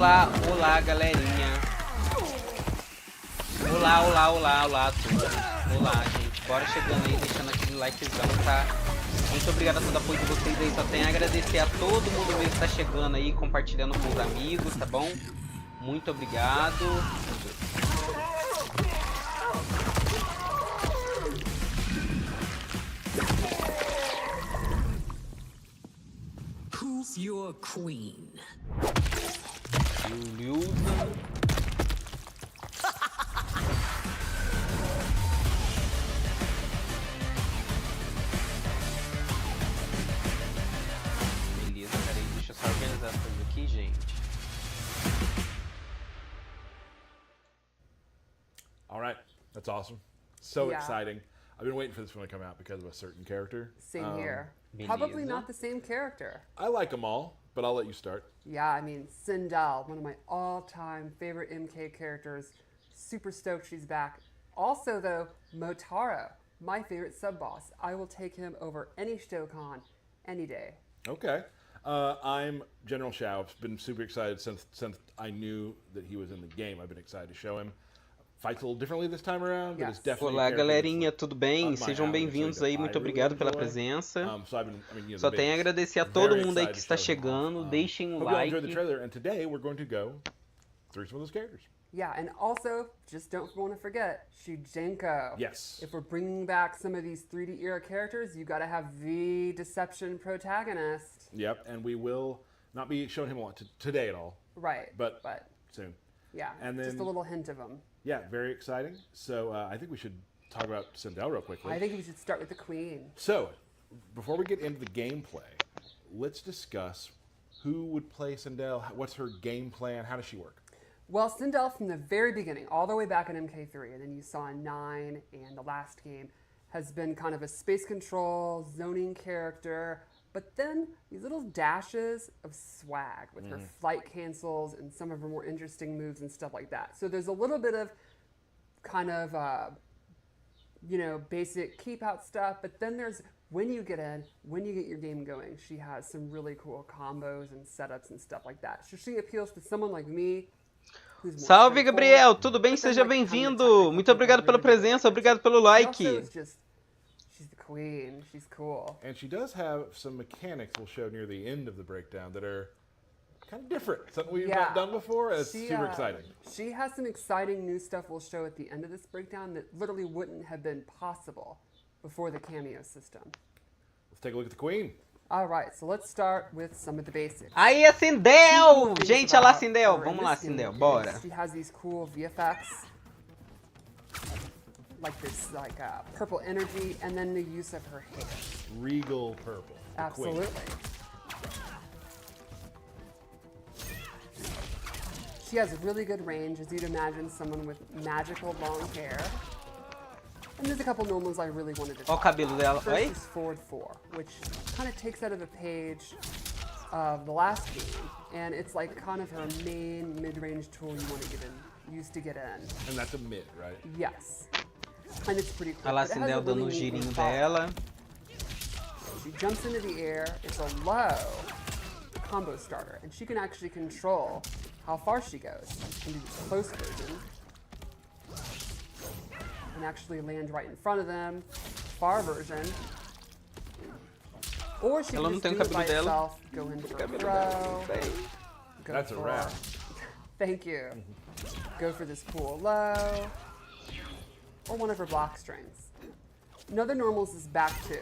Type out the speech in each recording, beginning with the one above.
Olá, olá, galerinha. Olá, olá, olá, olá a todos. Olá, gente. Bora chegando aí, deixando aquele likezão, tá? Muito obrigado a todo o apoio de vocês aí. Só tenho a agradecer a todo mundo mesmo que tá chegando aí, compartilhando com os amigos, tá bom? Muito obrigado. Who's your queen? LUTA. Beleza, peraí, deixa eu só organizar as coisas aqui, gente. All right, that's awesome. So Yeah. exciting. I've been waiting for this one to come out because of a certain character. Same here. Beleza. Probably not the same character. I like them all, but I'll let you start. Yeah, I mean, Sindel, one of my all-time favorite MK characters. Super stoked she's back. Also, though, Motaro, my favorite sub-boss. I will take him over any Shokan any day. Okay. I'm General Shao. I've been super excited since I knew that he was in the game. I've been excited to show him. Fights a little differently this time around, but it's Yes. definitely Olá, a character galerinha, that's tudo bem? up my Sejam alley, bem-vindos so aí, I muito really obrigado pela enjoy. presença. So I've been, you know, Só the tenho a base. agradecer a todo Very mundo aí que excited está to show them all. chegando, deixem um Hope you all enjoyed the like. trailer, and today we're going to go through some of those characters. Yeah, and also, just don't want to forget, Shujenko. Yes. If we're bringing back some of these 3D era characters, you got to have the Deception protagonist. Yep, and we will not be showing him a lot today at all, Right. but soon. Yeah, And just a then- little hint of him. Yeah, very exciting. So I think we should talk about Sindel real quickly. I think we should start with the Queen. So, before we get into the gameplay, let's discuss who would play Sindel. What's her game plan? How does she work? Well, Sindel from the very beginning, all the way back in MK3, and then you saw in 9 and the last game, has been kind of a space control, zoning character, but then these little dashes of swag with her flight cancels and some of her more interesting moves and stuff like that. So there's a little bit of kind of, you know, basic keep out stuff, but then there's when you get in, when you get your game going, she has some really cool combos and setups and stuff like that. So she appeals to someone like me. Salve, Gabriel! Tudo bem? Seja bem-vindo! Muito obrigado pela presença, obrigado pelo like. She's the queen. She's cool. And she does have some mechanics we'll show near the end of the breakdown that are kind of different. Something we've not done before, and it's super exciting. She has some exciting new stuff we'll show at the end of this breakdown that literally wouldn't have been possible before the cameo system. Let's take a look at the Queen. All right, so let's start with some of the basics. Aí é Sindel! Gente, olha lá, Sindel. Vamos lá, Sindel, bora. She has these cool VFX, like this, purple energy, and then the use of her hair. Regal purple. the Absolutely. Queen. She has really good range, as you'd imagine someone with magical long hair. And there's a couple normals I really wanted to Olha o talk cabelo about. dela. First Oi? is forward 4, which kind of takes out of a page of the last game, and it's like kind of her main mid-range tool you want to get in, use to get in. And that's a mid, right? Yes. And it's pretty cool. Olha lá, but it has a Sindel dando really um neat girinho little dela. She jumps into the air. It's a low combo starter, and she can actually control how far she goes. She can do the close version and actually land right in front of them. Far version. Or she Ela não can tem o just do it by cabelo dela. itself, go in for a Cabelo throw. dela, não sei. Go That's a for- wrap. Thank you. Go for this cool low. Or one of her block strings. Another normals is back 2,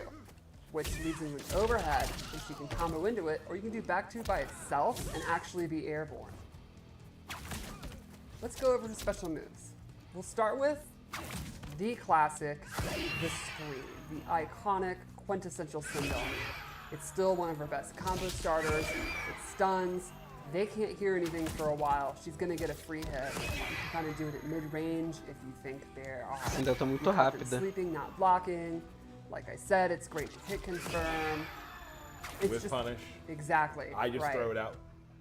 which leads into an overhead, and she can combo into it, or you can do back 2 by itself and actually be airborne. Let's go over the special moves. We'll start with the classic, the Scream, the iconic, quintessential Sindel move. It's still one of her best combo starters. It stuns. They can't hear anything for a while. She's gonna get a free hit. You can kind of do it at mid-range if you think they're Sindel tá muito rápida. sleeping, not blocking. Like I said, it's great to hit confirm. It's With just, punish. Exactly. I just right. throw it out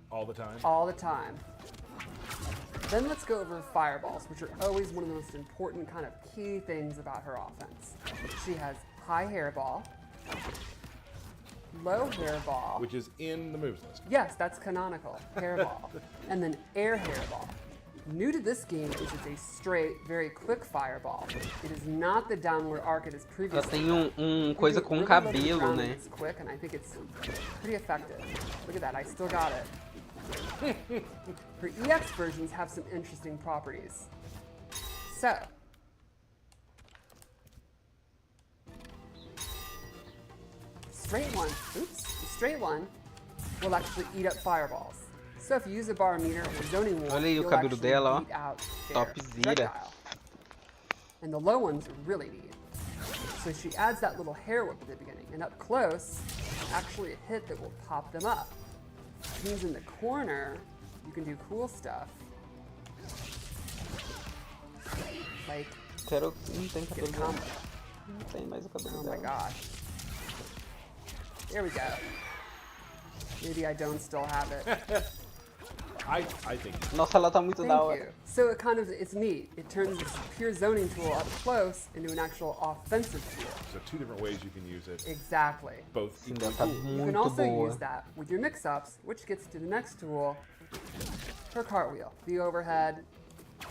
all the time. All the time. Then let's go over fireballs, which are always one of the most important kind of key things about her offense. She has high hairball, low hairball. Which is in the moves list. Yes, that's canonical, hairball. And then air hairball. New to this game is it's a straight, very quick fireball. It is not the downward arc it is Ela previously. tem coisa com cabelo, né? It's quick, and I think it's pretty effective. Look at that, I still got it. Her EX versions have some interesting properties. So, straight one, oops, the straight one will actually eat up fireballs. So if you use a barometer or zoning wall, Olha aí o you'll cabelo actually dela, ó. beat out their Topzera. projectile. And the low ones are really neat. So she adds that little hair whip at the beginning, and up close, actually a hit that will pop them up. Which means in the corner, you can do cool stuff. Like, Quero. Não tem get cabelo dela. combo. Não tem mais o cabelo Oh my dela. gosh. There we go. Maybe I don't still have it. I think. Nossa, ela tá muito da Thank hora. you. So it kind of, it's neat. It turns this pure zoning tool up close into an actual offensive tool. So two different ways you can use it. Exactly. Both Sindel equally tá cool. You can muito also boa. use that with your mix-ups, which gets to the next tool, her cartwheel, the overhead,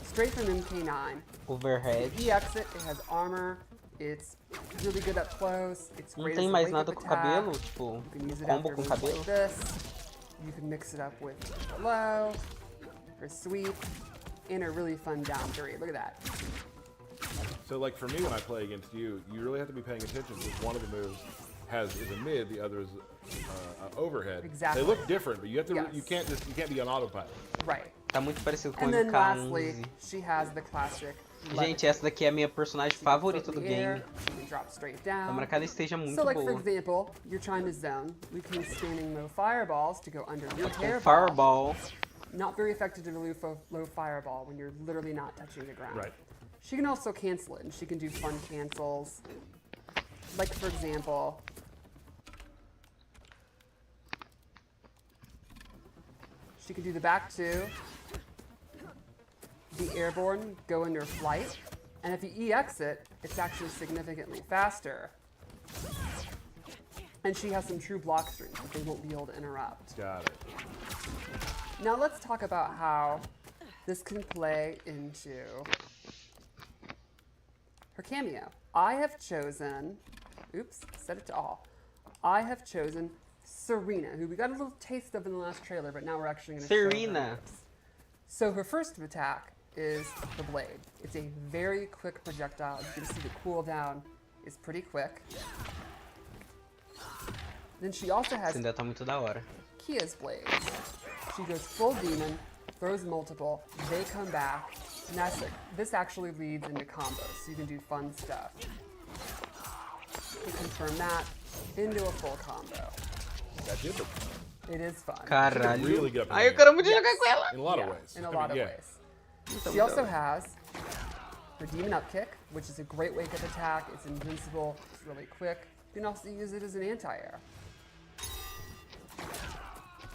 straight from MK9. Overhead. The exit, it has armor, it's really good up close, it's Não great tem as a mais wake-up nada com attack. cabelo, tipo, You can use it combo after com moves cabelo. like this. You can mix it up with low, her sweep, and a really fun down three. Look at that. So like for me when I play against you, you really have to be paying attention because one of the moves is a mid, the other is overhead. Exactly. They look different, but you have to Yes. you can't be on autopilot. Right. Tá muito parecido com o And then MK11. lastly, she has the classic Gente, essa daqui é a minha personagem favorita do game. You can drop straight down. Tomara que ela esteja muito So like for boa. example, you're trying to zone. We can use standing low fireballs to go under your Com hairball. Fireball. Not very effective to do low fireball when you're literally not touching the ground. Right. She can also cancel it, and she can do fun cancels. Like for example, she can do the back two, the airborne, go under flight, and if you EX it, it's actually significantly faster. And she has some true block strings that they won't be able to interrupt. Got it. Now let's talk about how this can play into her cameo. I have chosen, oops, set it to all. I have chosen Serena, who we got a little taste of in the last trailer, but now we're actually going to show her Serena. moves. So her first attack is the blade. It's a very quick projectile. You can see the cooldown is pretty quick. Then she also has Sindel tá muito da hora. Kia's blades. She goes full demon, throws multiple, they come back, and this actually leads into combos, so you can do fun stuff. You confirm that into a full combo. That did look It is fun. Caralho. really get up in Ai, eu the quero game. muito jogar com ela. in a lot Yeah, of ways. in a I lot mean, of yeah. ways. She also has her demon up kick, which is a great wake-up attack. It's invincible, it's really quick. You can also use it as an anti-air.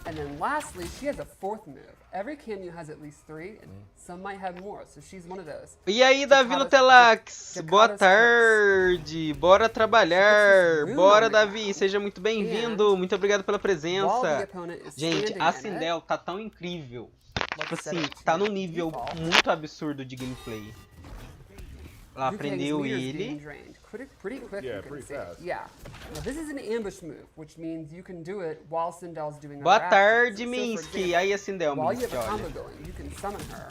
And then lastly, she has a fourth move. Every cameo has at least three, and some might have more, so she's one of those. E aí, Davi Lutelax? Boa tarde. Bora trabalhar. Bora, Davi. Seja muito bem-vindo. Muito obrigado pela While the presença. opponent is Gente, standing a in it, Sindel tá tão incrível. Tipo let's set assim, it to tá num nível default. muito absurdo de gameplay. Ela Liu Kang's aprendeu meter's being ele. drained pretty quick, Yeah, you can pretty see. fast. Yeah. Now this is an ambush move, which means you can do it while Sindel's doing Boa other tarde, actions. So, for Minsky. example, Aí a Sindel, while you Minsky, have a combo olha. going, you can summon her.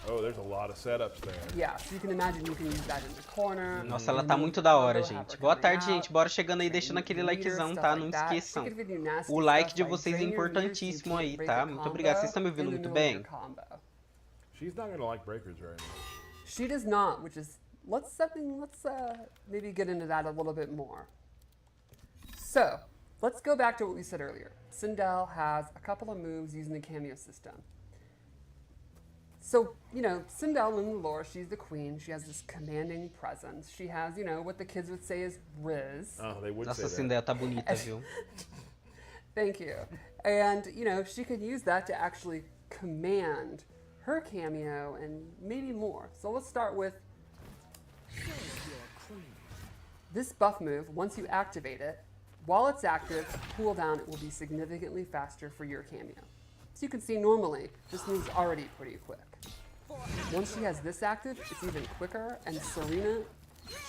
Oh, there's a lot of setups there. Yeah, so you can imagine you can use that in the corner. Nossa, ela you tá can muito use da combo, hora, have gente. her Boa coming tarde, out, gente. Bora chegando aí, train deixando aquele leader, likezão, stuff tá? like Não that. She esqueçam. could give you nasty O like stuff de like vocês é drain your leader so you importantíssimo can't aí, break tá? a Muito combo obrigado. Vocês estão me in ouvindo the muito middle of your bem? combo. She's not gonna like breakers very much. She does not, which is let's maybe get into that a little bit more. So let's go back to what we said earlier. Sindel has a couple of moves using the cameo system. So, you know, Sindel in the lore, she's the queen. She has this commanding presence. She has, you know, what the kids would say is Riz. Oh, they would Nossa, a say that. Sindel tá bonita, viu? Thank you. And, you know, she could use that to actually command her cameo and maybe more. So let's start with This buff move, once you activate it, while it's active, cooldown it will be significantly faster for your cameo. So you can see normally, this move's already pretty quick. Once she has this active, it's even quicker, and Serena,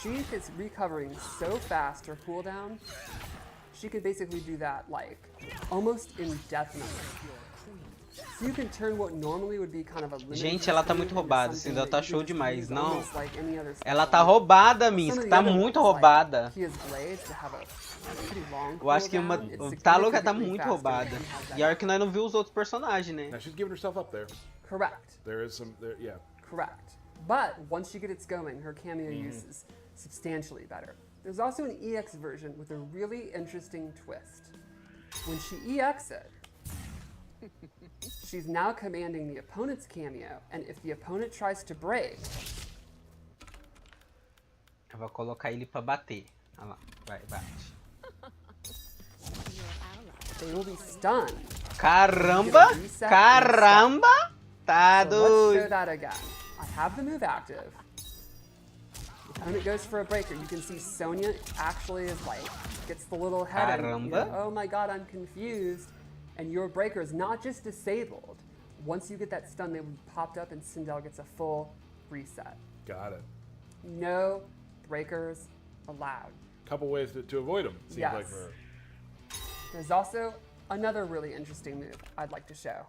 she is recovering so fast her cooldown, she could basically do that like almost indefinitely. So you can turn what normally would be kind of a limited Gente, ela tá muito into roubada, something Sindel that tá you show can just demais, use não. almost like any other Ela spell. tá roubada, Some Minsk, of the tá other muito ones, roubada. Like, Kia's blades that have a pretty long Eu acho que cooldown, it's tá louca, tá significantly muito faster roubada. when she has that E a hora que nós não viu os outros personagens, né? Now she's giving herself up there. Correct. There is some, there, yeah. Correct. But once she gets going, her cameo use is substantially better. There's also an EX version with a really interesting twist. When she EX it, she's now commanding the opponent's cameo, and if the opponent tries to break, Eu vou colocar ele pra bater. Olha lá, vai, bate. they will be stunned. Caramba! Caramba! Tá So let's show doido. that again. I have the move active. The opponent goes for a breaker. You can see Sonya actually is like, gets the little head in, you know, Caramba. oh my god, I'm confused. And your breaker is not just disabled. Once you get that stun, they will be popped up and Sindel gets a full reset. Got it. No breakers allowed. Couple ways to avoid them, seems like Yes. for her. There's also another really interesting move I'd like to show.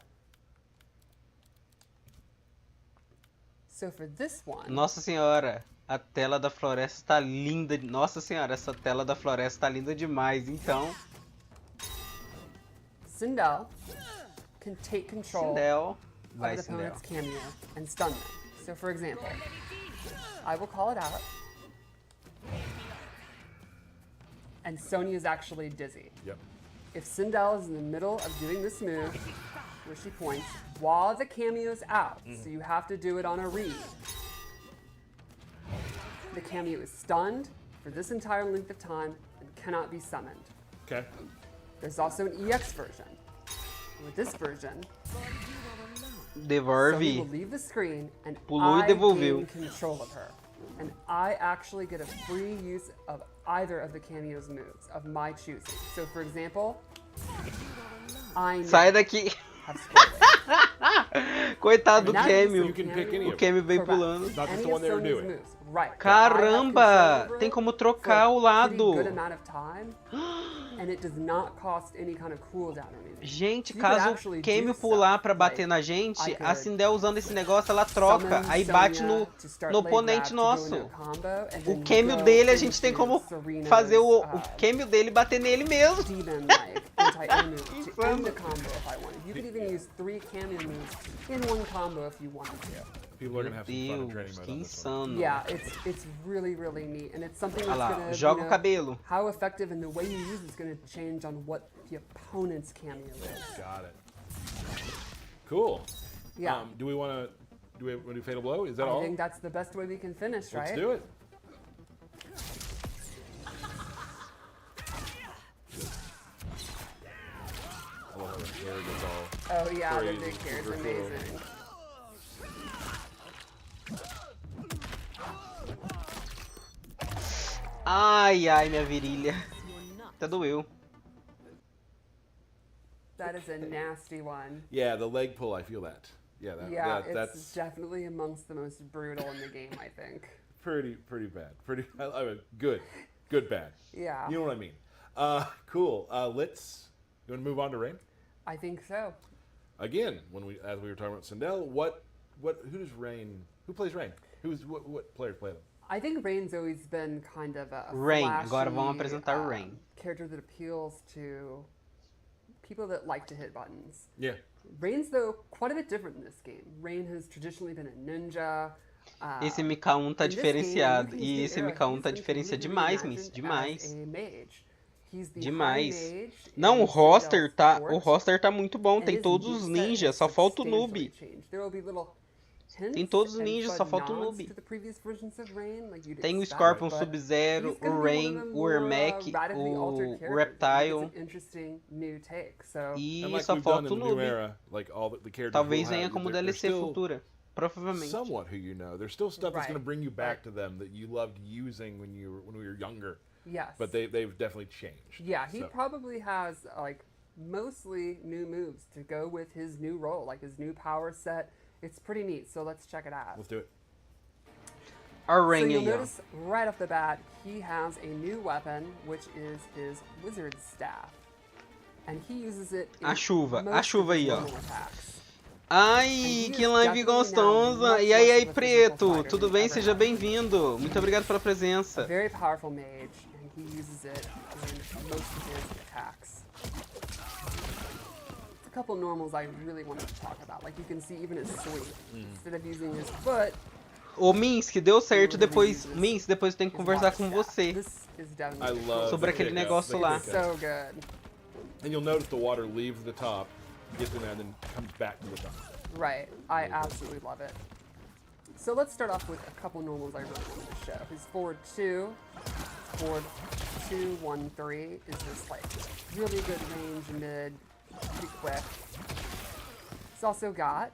So for this one, Nossa senhora, a tela da floresta tá linda. Nossa senhora, essa tela da floresta tá linda demais. Então, Sindel can take control Sindel. of Vai, the Sindel. opponent's cameo and stun them. So for example, I will call it out. And Sonya is actually dizzy. Yep. If Sindel is in the middle of doing this move, where she points, while the cameo is out, so you have to do it on a read, the cameo is stunned for this entire length of time and cannot be summoned. Okay. There's also an EX version. With this version, Sonya Devolve. will leave the screen and Pulou e I devolveu. gain control of her. And I actually get a free use of either of the cameo's moves of my choosing. So for example, I Sai daqui. have spoiled. Coitado do And that Cameo. You can pick any O of them. Cameo veio Correct. pulando. Not just Any the one of they were Sonya's doing. moves. Right. Caramba! Tem como trocar o for a lado. pretty good amount of time, and it does not cost any kind of cooldown or anything. Gente, You could caso actually o Cameo do pular stuff, pra bater like, na gente, I a could Sindel usando esse negócio, ela troca. Summon Aí bate Sonya no, to start no leg grab oponente to go into nosso. a combo, and O then Cameo go dele, a gente tem into como Serena's, fazer o Cameo dele bater nele mesmo. demon like anti-air move to Insano. end the combo if I wanted. You could even use 3 cameo moves in one combo if you wanted to. People are gonna have some fun in training Deus, mode que on this one. insano. Yeah, it's really neat, and it's something Olha that's lá, gonna joga o cabelo. how effective and the way you use it's gonna change on what the opponent's cameo is. Got it. Cool. Yeah. Do we want to do Fatal Blow? Is that I all? think that's the best way we can finish, right? Let's do it. I love how the hair gets all. Oh yeah, the Crazy, big hair is super cool. amazing. Ai, ai, minha virilha. Até doeu. That is a nasty one. Yeah, the leg pull. I feel that. Yeah, Yeah, it's that's definitely amongst the most brutal in the game, I think. pretty bad. Pretty. I mean, good bad. Yeah, You know what I mean. Cool. Let's. You want to move on to Rain? I think so. Again, as we were talking about Sindel, who does Rain? Who plays Rain? What players play them? I think Rain's always been kind of a Rain. flashy, Agora vamos apresentar o Rain. character that appeals to people that like to hit buttons. Yeah. Rain's, though, quite a bit different in this game. Rain has traditionally been a ninja. Esse MK1 tá In this diferenciado. game, E he's esse the MK1 he's tá been diferenciado completely demais, reimagined Miss. as Demais. a mage. He's the Demais. high mage Não, in o roster Sindel's tá, court, o roster tá muito bom. and Tem his todos os moveset ninjas, has só falta o substantially noob. changed. There will be little hints Tem todos os and ninjas, fun só falta o nods noob. to the previous versions of Rain, like you'd Tem o expect, Scorpion, but Sub-Zero, he's o gonna be one Rain, of the o more, Ermac, radically altered o characters. I think Reptile. it's an interesting new take. So E And like só we've done falta o in the new noob. era, like all the characters Talvez will venha have, como they're DLC still futura. Provavelmente. somewhat who you know. There's still stuff that's Right. going to bring you back Right. to them that you loved using when we were younger. Yes. But they've definitely changed. Yeah, he So, probably has like mostly new moves to go with his new role, like his new power set. It's pretty neat. So let's check it out. let's do it. So Aranha you'll aí, ó. notice right off the bat, he has a new weapon, which is his wizard staff, and he uses it. In A chuva most of aí, his ó. normal attacks. Ai, que live gostosa! E aí, Preto, tudo bem? Seja bem-vindo. Muito obrigado pela presença. Very powerful mage, and he uses it in most of his attacks. A couple normals I really wanted to talk about. Like you can see, even his sweep. Instead of using his foot, Ô, Minsk, deu certo. Depois, uses Minsk, depois eu tenho que his conversar water com staff. você. This is I definitely love Sobre the aquele pickup, negócio the lá. pickup. so good. And you'll notice the water leaves the top, gets in there, and then comes back to the top. Right. I absolutely love it. So let's start off with a couple normals I really wanted to show. His forward 2, forward 2, 1, 3 is this like really good range mid, pretty quick. He's also got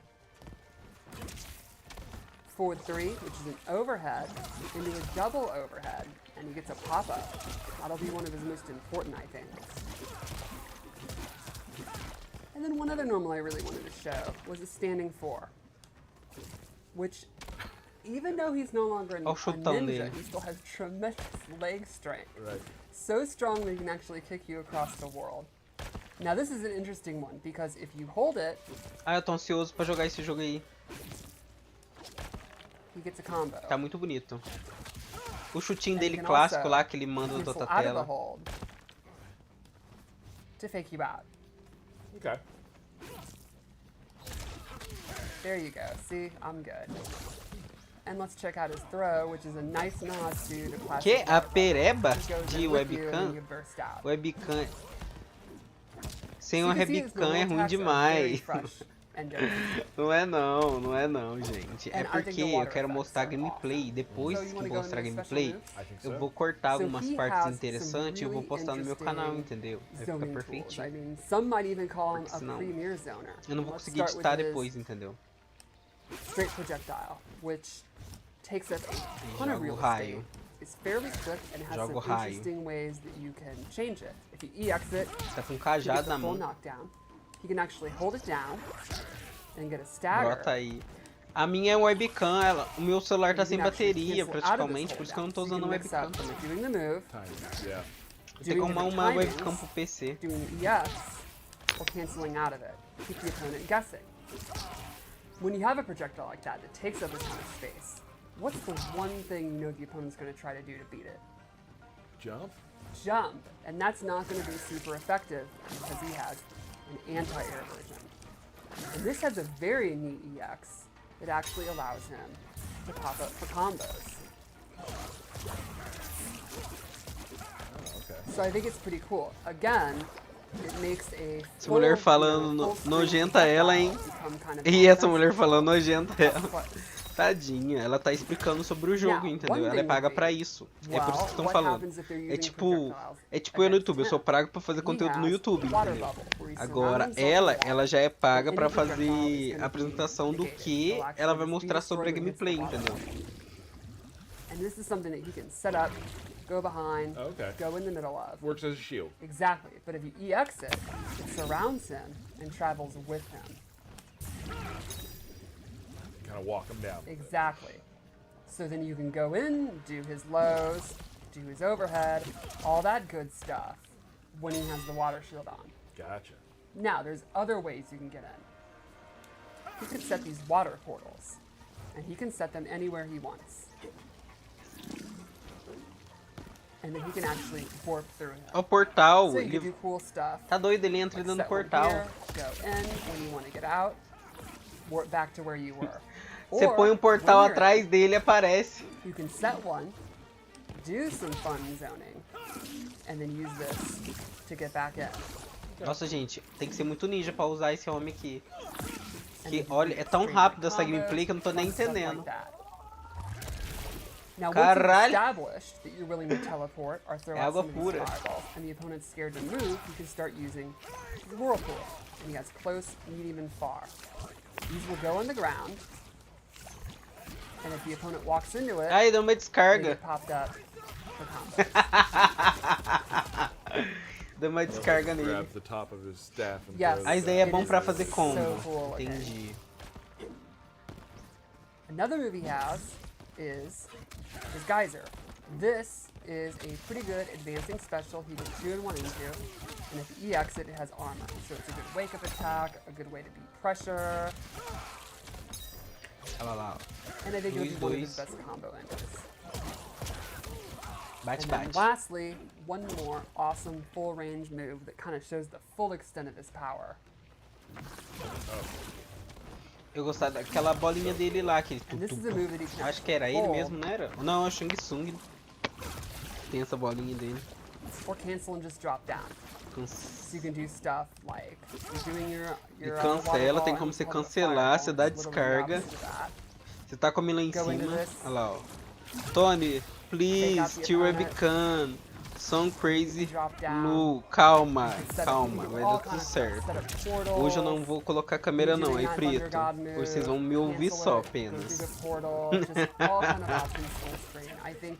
forward 3, which is an overhead, into a double overhead, and he gets a pop-up. That'll be one of his most important, I think. And then one other normal I really wanted to show was a standing 4, which, even though he's no longer a Olha o chutão ninja, dele. he still has tremendous leg strength. Right. So strong that he can actually kick you across the world. Now this is an interesting one, because if you hold it, Ah, eu tô ansioso pra jogar esse jogo aí. he gets a combo. Tá muito bonito. O chutinho And dele you can clássico also lá, que ele manda da cancel outra out of the tela. hold to fake you out. Okay. There you go. See, I'm good. And let's check out his throw, which is a nice nod to the classic. Que? A water ball. pereba He goes de in with you and webcam? you burst out. Webcam. Sem So uma you can see his normal webcam é ruim attacks are very demais. fresh and different. Não é não, gente. É And I think porque the eu water quero effects mostrar are gameplay. awesome. Depois So you que wanna eu go mostrar into special gameplay, moves? I think eu so. vou cortar So algumas he partes has some interessantes e eu vou really postar no meu canal, interesting entendeu? Vai ficar zoning tools. perfeitinho. I mean, some might even call him Porque a senão premier zoner. Eu não vou Let's conseguir start with editar his depois, entendeu? straight projectile, which takes up a ton of Jogo real raio. estate. It's fairly swift and has Jogo some raio. interesting ways that you can change it. If you EX it, Tá com he cajado gets na a full mão. knockdown. He can actually hold it down and get a stagger. Brota aí. A minha é webcam, o meu celular tá You sem can actually bateria cancel out of this praticamente, por isso que eu não hold tô down. So usando you a can mix webcam up também. doing the move, Timing. Yeah. Eu tenho doing uma different webcam timings, pro PC. doing EX, or canceling out of it. Keep the opponent guessing. When you have a projectile like that that takes up a ton of space, what's the one thing you know the opponent's going to try to do to beat it? Jump. Jump, and that's not going to be super effective because he has an anti-air version. And this has a very neat EX. It actually allows him to pop up for combos. Oh, okay. So I think it's pretty cool. Again, it makes a Essa mulher full, falando full screen nojenta ela, hein? projectile become kind of E essa offensive. mulher falando nojenta ela. But- Tadinha, ela tá explicando sobre o jogo, Now, entendeu? one Ela é thing paga would pra be, isso. É por isso que estão what falando. happens if they're É using tipo projectiles eu no against YouTube, eu sou him? pago pra fazer He conteúdo no has YouTube, water entendeu? bubble, where he Agora, surrounds himself with water. ela já é paga And pra any projectile is fazer gonna a be apresentação do negated. que It'll actually ela vai just be mostrar sobre a destroyed when it hits the gameplay, water. entendeu? And this is something that he can set up, go behind, Okay. go in the middle of. Works as a shield. Exactly. But if you EX it, it surrounds him and travels with him. Kind of walk them down. Exactly. So then you can go in, do his lows, do his overhead, all that good stuff when he has the water shield on. Gotcha. Now, there's other ways you can get in. He could set these water portals, and he can set them anywhere he wants. And then he can actually warp through him. Ó o portal, So you can do ele cool stuff. tá doido, ele entra Like dentro do set one portal. here, go in, when you want to get out, warp back to where you were. Você Or, põe um portal when you're atrás dele e aparece. in, you can set one, do some fun zoning, and then use this to get back in. Nossa, gente, tem que ser muito ninja pra usar esse homem aqui. And Que, then you olha, can é tão stream rápido like essa combos, gameplay que eu não tô nem fun stuff like entendendo. that. Now, once Caralho. you've established that you're willing to teleport or throw É out água some of these pura. fireballs, and the opponent's scared to move, you can start using the whirlpool. And he has close, medium, and far. These will go on the ground, And if the opponent walks into it, Ai, deu uma they descarga. get popped up for combos. Deu uma descarga nele. Grabs the top of his staff and Yes. throws Ah, it isso daí é back. bom It pra is fazer combo. so cool looking. Entendi. Another move he has is his Geyser. This is a pretty good advancing special he can 2 and 1 into, and if he EX it has armor. So it's a good wake-up attack, a good way to beat pressure, Olha lá, ó. and I think it'll be one of his 2, best combo enders. Bate, And then bate. lastly, one more awesome full range move that kind of shows the full extent of his power. Eu gostava daquela bolinha dele lá, aquele And this is a move that he can Acho que era ele pull mesmo, não era? Não, é o Shang Tsung. Tem essa bolinha dele. or cancel and just drop down. So you can do stuff like you're doing your cancela, waterfall tem como and você you pull the cancelar, fireball, você dá it's literally the descarga. opposite of that. Você tá com a mina em Go into cima. this. Olha lá, ó. Tony, please, the Tiro opponent. Webcam. Song Crazy. Drop down. Lu, calma, You can set up- calma, you can vai do all dar tudo kind of stuff. certo. Set up portals, Hoje eu não vou colocar a câmera não, aí doing that preto. Thunder God Hoje vocês vão me move, ouvir cancel só it, go apenas. through the portal, just all kind of options full screen. I think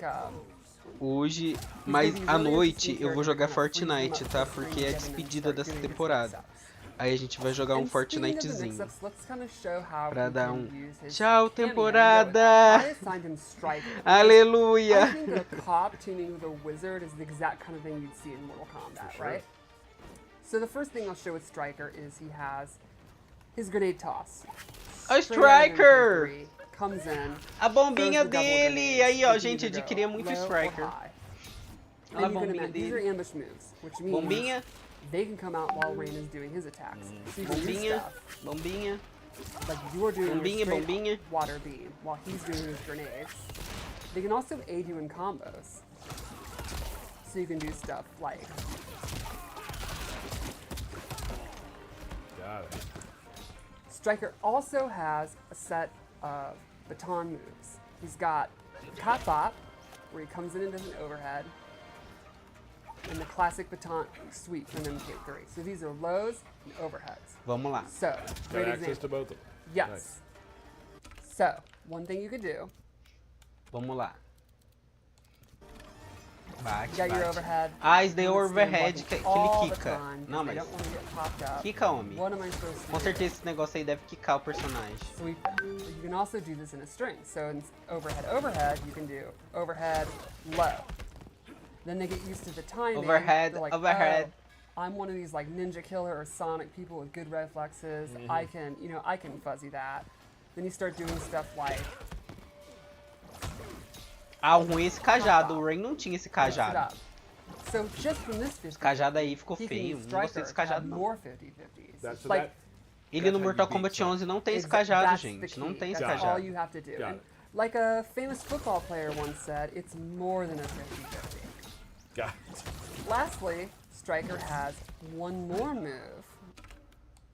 Hoje, mas à noite eu vou jogar Fortnite, tá? Porque é a despedida dessa temporada. Aí a gente vai jogar um Fortnitezinho. Pra dar um tchau, temporada! Aleluia! I think the cop tuning with a wizard is the exact kind of thing you'd see in Mortal Kombat, sure. right? So the first thing I'll show with Striker is he has his grenade toss. A Straight out of Striker! MP3, comes in, A bombinha throws the double dele! grenades. Aí, ó, You can gente, either adquiria go muito low or Striker. high. Olha a And you can bombinha imagine, these are dele. ambush moves, which means Bombinha, they can come out while Rain is doing his attacks. So you can do bombinha, stuff bombinha. like you're doing Bombinha, your straight bombinha. water beam while he's doing his grenades. They can also aid you in combos. So you can do stuff like Got it. Striker also has a set of baton moves. He's got Cop Bop, where he comes in and does an overhead, and the classic baton sweep from MK3. So these are lows and overheads. Vamos lá. So, Got great access to example. both of them. Yes. Nice. So, one thing you could do, Vamos lá. you Bate, got your bate. overhead. Ah, esse daí é o you stand overhead blocking que ele all the quica. time, Não, they mas don't want to get popped up. quica, homem. What am I supposed to Com do? certeza esse negócio aí deve quicar o personagem. Sweep. You can also do this in a string. So in overhead, you can do overhead, low. Then they get used to the timing. Overhead, They're like, overhead. Oh, I'm one of these like Ninja Killer or Sonic people with good reflexes. Mm-hmm. I can fuzzy that. Then you start doing stuff like Ah, o ruim é esse cajado. O Rain não tinha esse mix it cajado. up. So just from this 50, Esse cajado aí ficou he can feio. use Não gostei Striker desse to have cajado, não. more 50-50s. That's Like, that. Ele That's no how Mortal you beat Kombat Sonic. 11 não tem esse Exa- cajado, that's the gente. key. Não tem esse That's Got it. all cajado. you have to do. Got And it. like a famous football player once said, it's more than a 50-50. Got it. Lastly, Striker has one more move,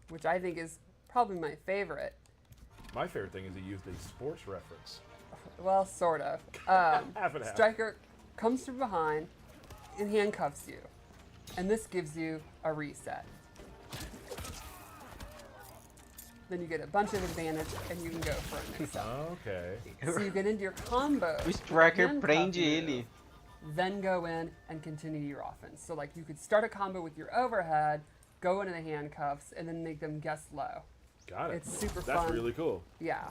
which I think is probably my favorite. My favorite thing is he used a sports reference. Well, sort of. Half and half. Striker comes from behind and handcuffs you. And this gives you a reset. Then you get a bunch of advantage and you can go for a mix-up. Okay. So you get into your combo. O Striker handcuff prende move, ele. Then go in and continue your offense. So like you could start a combo with your overhead, go into the handcuffs, and then make them guess low. Got it. It's super That's fun. really cool. Yeah.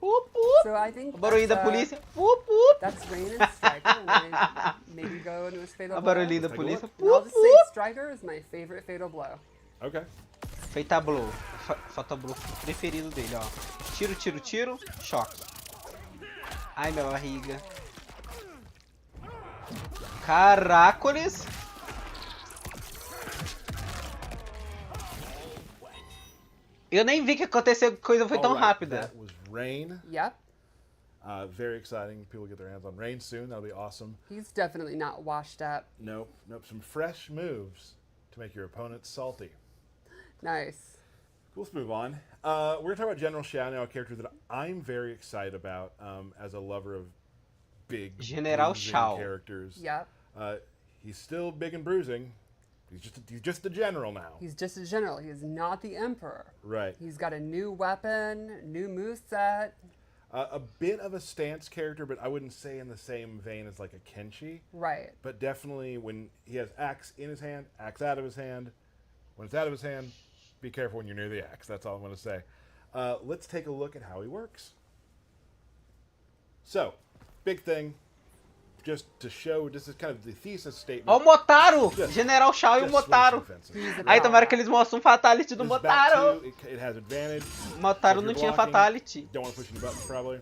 Up, up. So I think O barulhinho da that's, polícia. Up, up. that's Rain and Striker. And maybe go into his fatal A blow. barulhinho da Take a polícia. look. And I'll Up, just say up. Striker is my favorite fatal blow. Okay. Feita blow. Fatal blow preferido dele, ó. Tiro, tiro, tiro. Choque. Ai, minha barriga. Caracoles. Eu nem vi que aconteceu, coisa foi tão All right, rápida. That was Rain. Yep. Very exciting. People get their hands on Rain soon. That'll be awesome. He's definitely not washed up. Nope. Nope. Some fresh moves to make your opponents salty. Nice. Cool, let's move on. We're going to talk about General Shao now, a character that I'm very excited about as a lover of big General bruising Shao. characters. Yep. He's still big and bruising, He's just the general now. He's just a general. He is not the emperor. Right. He's got a new weapon, new moveset. A bit of a stance character, but I wouldn't say in the same vein as like a Kenshi. Right. But definitely when he has axe in his hand, axe out of his hand. When it's out of his hand, be careful when you're near the axe. That's all I'm going to say. Let's take a look at how he works. So, big thing, just to show, this is kind of the thesis statement. Ó o Motaro! Just- General Shao e o just swings Motaro. defensive. Aí tomara que eles mostram um Fatality do This is back Motaro. two, it has advantage. Motaro If não you're tinha blocking, Fatality. Don't want to push any buttons, probably.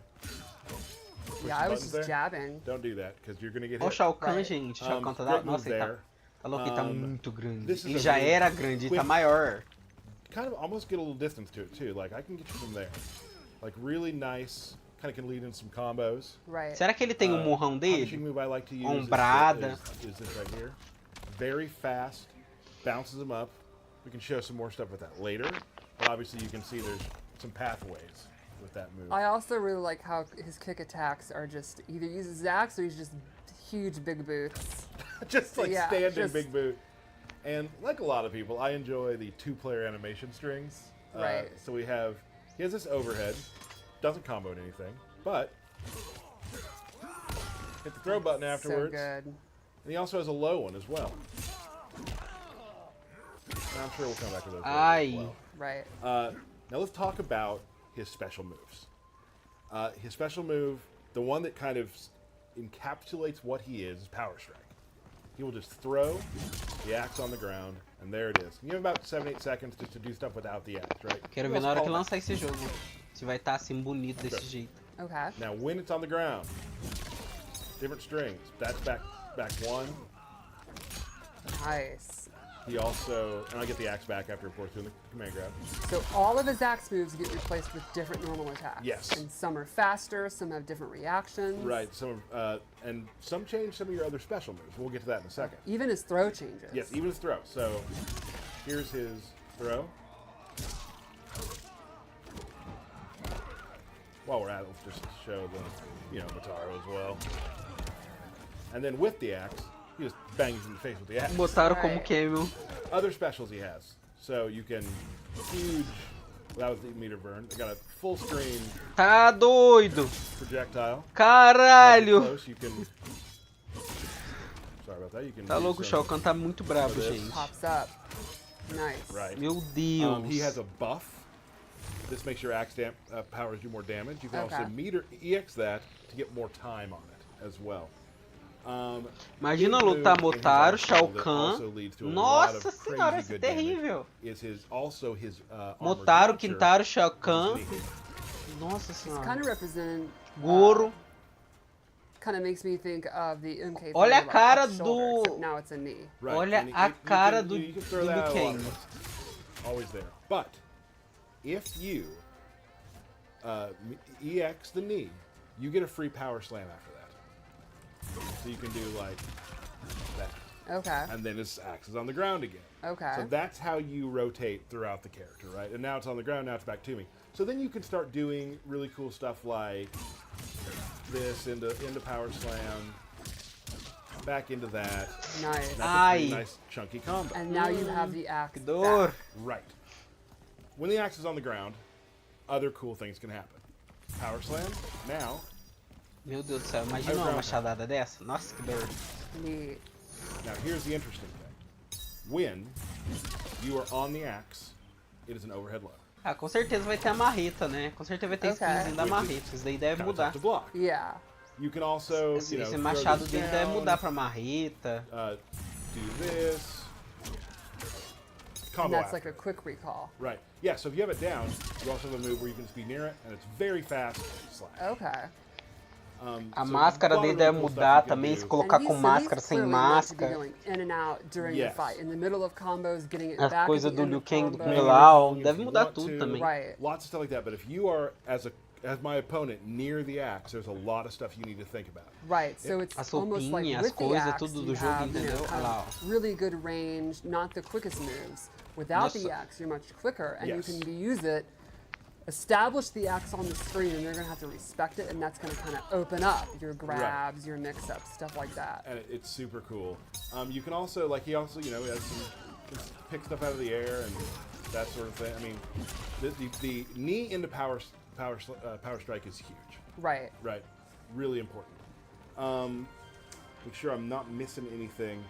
Push Yeah, the I was buttons just there. jabbing. Don't do that, because you're going to get Ó o hit. Shao Kahn, Right. gente. O Shao Kahn tá da... Great move Nossa, ele tá... there. Tá louco, ele tá muito grande. this is Ele a já really era grande, ele tá quick- maior. Kind of almost get a little distance to it, too. Like, I can get you from there. Like, really nice. Kind of can lead in some combos. Right. Será que ele tem um murrão Punishing dele? move I like to use Ombrada. is this right here. Very fast. Bounces him up. We can show some more stuff with that later. But obviously you can see there's some pathways with that move. I also really like how his kick attacks are just either uses his axe or he's just huge big boots. Just like Yeah, standing just- big boot. And like a lot of people, I enjoy the two-player animation strings. Right. So he has this overhead. Doesn't combo anything, but hit the throw button afterwards. So good. And he also has a low one as well. And I'm sure we'll come back to those later as Ai. well. Right. Now let's talk about his special moves. His special move, the one that kind of encapsulates what he is Power Strike. He will just throw the axe on the ground, and there it is. You have about 7-8 seconds just to do stuff without the axe, right? Quero You ver na hora also que call lançar esse jogo. Se vai estar assim bonito desse jeito. Okay. Now, when it's on the ground, different strings. That's back one. Nice. He also, and I get the axe back after, of course, doing the command grab. So all of his axe moves get replaced with different normal attacks. Yes. And some are faster, some have different reactions. Right. And some change some of your other special moves. We'll get to that in a second. Even his throw changes. Yes, even his throw. So here's his throw. While we're at it, let's just show the, Motaro as well. And then with the axe, he just bangs in the face with the axe. Botaram como Right. camel. Other specials he has. So you can huge. That was the meter burn. They got a full screen Tá doido. projectile. Caralho. Close, you can. Sorry about that. You can. Tá do louco, o some- Shao Kahn tá muito bravo, This. gente. Pops up. Nice. Right. Meu Deus. He has a buff. This makes your axe powers do more damage. You can Okay. also EX that to get more time on it as well. Imagina big lutar move in his Motaro, arsenal Shao that Kahn. also leads to a lot Nossa of senhora, crazy isso é good damage terrível. Is his armored Motaro, launcher, Quintaro, Shao which is Kahn. sneaky. Nossa It's senhora. kind of representing. Goro. Kind of makes me think of the MK3. Olha a like, cara up shoulder, do- except now it's a knee. Right. Olha and a cara can, do- you can throw do that out a lot Liu of Kang. places. Always there. But if you EX the knee, you get a free power slam after that. So you can do like that. Okay. And then his axe is on the ground again. Okay. So that's how you rotate throughout the character, right? And now it's on the ground, now it's back to me. So then you can start doing really cool stuff like this into power slam, back into that. Nice. That's a Ai. pretty nice chunky combo. And now you have the axe. Que dor. back. Right. When the axe is on the ground, other cool things can happen. Power slam, now, Meu Deus do céu, imagina uma machadada dessa. Nossa, que dor. Neat. now here's the interesting thing. When you are on the axe, it is an overhead low. Ah, com certeza vai ter a marreta, né? Com certeza vai ter Ok. skinzinho da marreta. Isso daí deve Kind of mudar. tough to block. Yeah. You can also, Esse throw machado this dele deve down, mudar pra marreta. Do this. And Combo that's like after a quick recall. Right. Yeah, so if you have it down, you also have a move where you can just be near it, and it's very fast slash. Okay. A So máscara a lot dele of deve really cool stuff mudar you can também, do. se colocar And com he's máscara, sem clearly meant to be máscara. going in and out during Yes. the fight. In the middle of combos, getting it As back coisas at the do end Liu of Kang, do combo. Kung Lao, If deve you mudar want tudo to. também. Right. Lots of stuff like that, but if you are, as my opponent, near the axe, there's a lot of stuff you need to think about. Right, so it's As almost like roupinhas, as with the coisas, axe, tudo you do jogo, have, entendeu? kind Olha lá, of really good range, not the quickest moves. Without the Nossa. axe, you're much quicker, and Yes. you can use it establish the X on the screen, and they're going to have to respect it, and that's going to kind of open up your grabs, your mix-ups, stuff like that. And it's super cool. You can also, like, he also, you know, has some, can pick stuff out of the air and that sort of thing. I mean, the knee into power strike is huge. Right. Right. Really important. Make sure I'm not missing anything.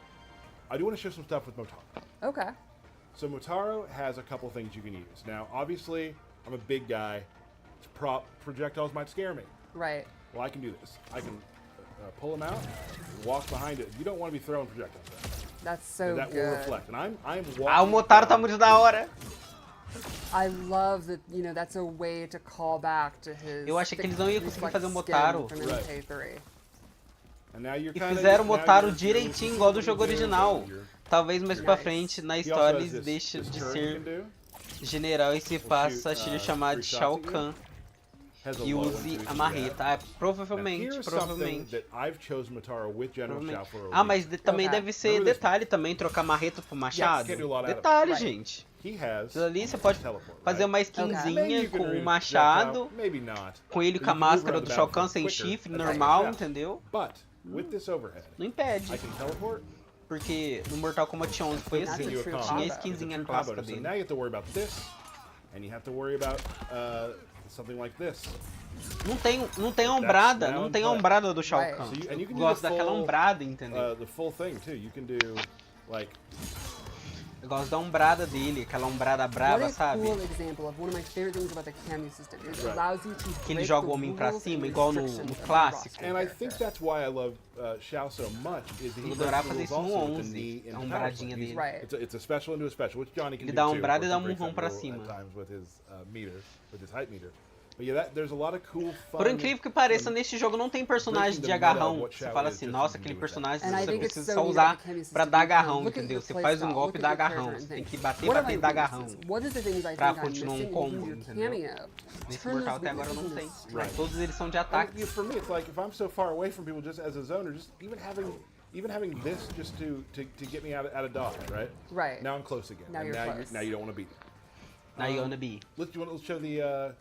I do want to show some stuff with Motaro. Okay. So Motaro has a couple things you can use. Now, obviously, I'm a big guy. Projectiles might scare me. Right. Well, I can do this. I can pull them out, walk behind it. You don't want to be throwing projectiles at it. That's so That good. will reflect. And I'm walking Ah, o Motaro tá down- muito da hora. I love that, you know, that's a way to call back to his. Eu achei que eles não iam conseguir fazer o Motaro. From Right. MK3. And now you're E kinda- fizeram o now Motaro you're direitinho, igual do jogo original. Talvez mais pra Nice. frente, na He also história, has eles this deixem de turret ser you can do. general e se faça shoot, chamar de 3 Shao shots at Kahn Has a e low one, use so you a can do marreta. that. Ah, Now, provavelmente, here's something provavelmente. that I've chosen Motaro with General Shao for a Ah, reason. mas também Okay. deve ser Remember this detalhe também, trocar marreta pro machado. can't do a lot out of it. Detalhe, Right. gente. He has Aquilo ali você pode teleport, fazer right? uma Maybe skinzinha you can com read o it machado, projectile, maybe not. com ele But com a you can move máscara around do the Shao Kahn battlefield sem quicker chifre, as a normal, Shao. entendeu? But with this overhead, Não impede, I can teleport. porque no Mortal Kombat 11 foi That's assim, a true tinha a combo. skinzinha True clássica combo. So dele. now you have to worry about this, and you have to worry about something like this. Não tem a ombrada, now não in tem a play. ombrada do Shao Right. Kahn. So you- and you Eu can do gosto the daquela full, ombrada, entendeu? The full thing too. You can do like Eu gosto da ombrada dele, aquela ombrada brava, What a sabe? cool example of one of my favorite things about the cameo system. It Right. allows you to Que ele break joga the o homem pra rules cima, and igual no restrictions of the clássico. roster And I character. think that's why I love Shao so much. Is he Eu breaks adorava the fazer rules isso no also with the 11, knee a and ombradinha power dele. slide. Right. It's a special into a special, which Johnny can Ele do dá too. uma ombrada Of e dá course, he breaks pra that rule cima. At times with his meter, with his height meter. But yeah, there's a lot of cool fun. Por incrível que pareça, neste jogo não tem personagem de agarrão. Você fala assim, nossa, aquele personagem And I você think it's precisa so só neat usar about the cameo pra system. dar You can agarrão, look at entendeu? your Você play faz um style, golpe e look dá at your agarrão. character Você and tem think, que bater, what are bater e my dar agarrão. weaknesses? What are the things I Pra think I'm continuar missing? combo, You can do your entendeu? cameo. Nesse Turn Mortal those até agora não weaknesses tem. into strengths. Todos eles são de And, ataque. for me, it's like if I'm so far away from people, just as a zoner, just even having this just to get me out of dodge, right? Right. Now I'm close again. Now and you're now close. now you don't want to beat me. Now you're gonna be. Let's show the.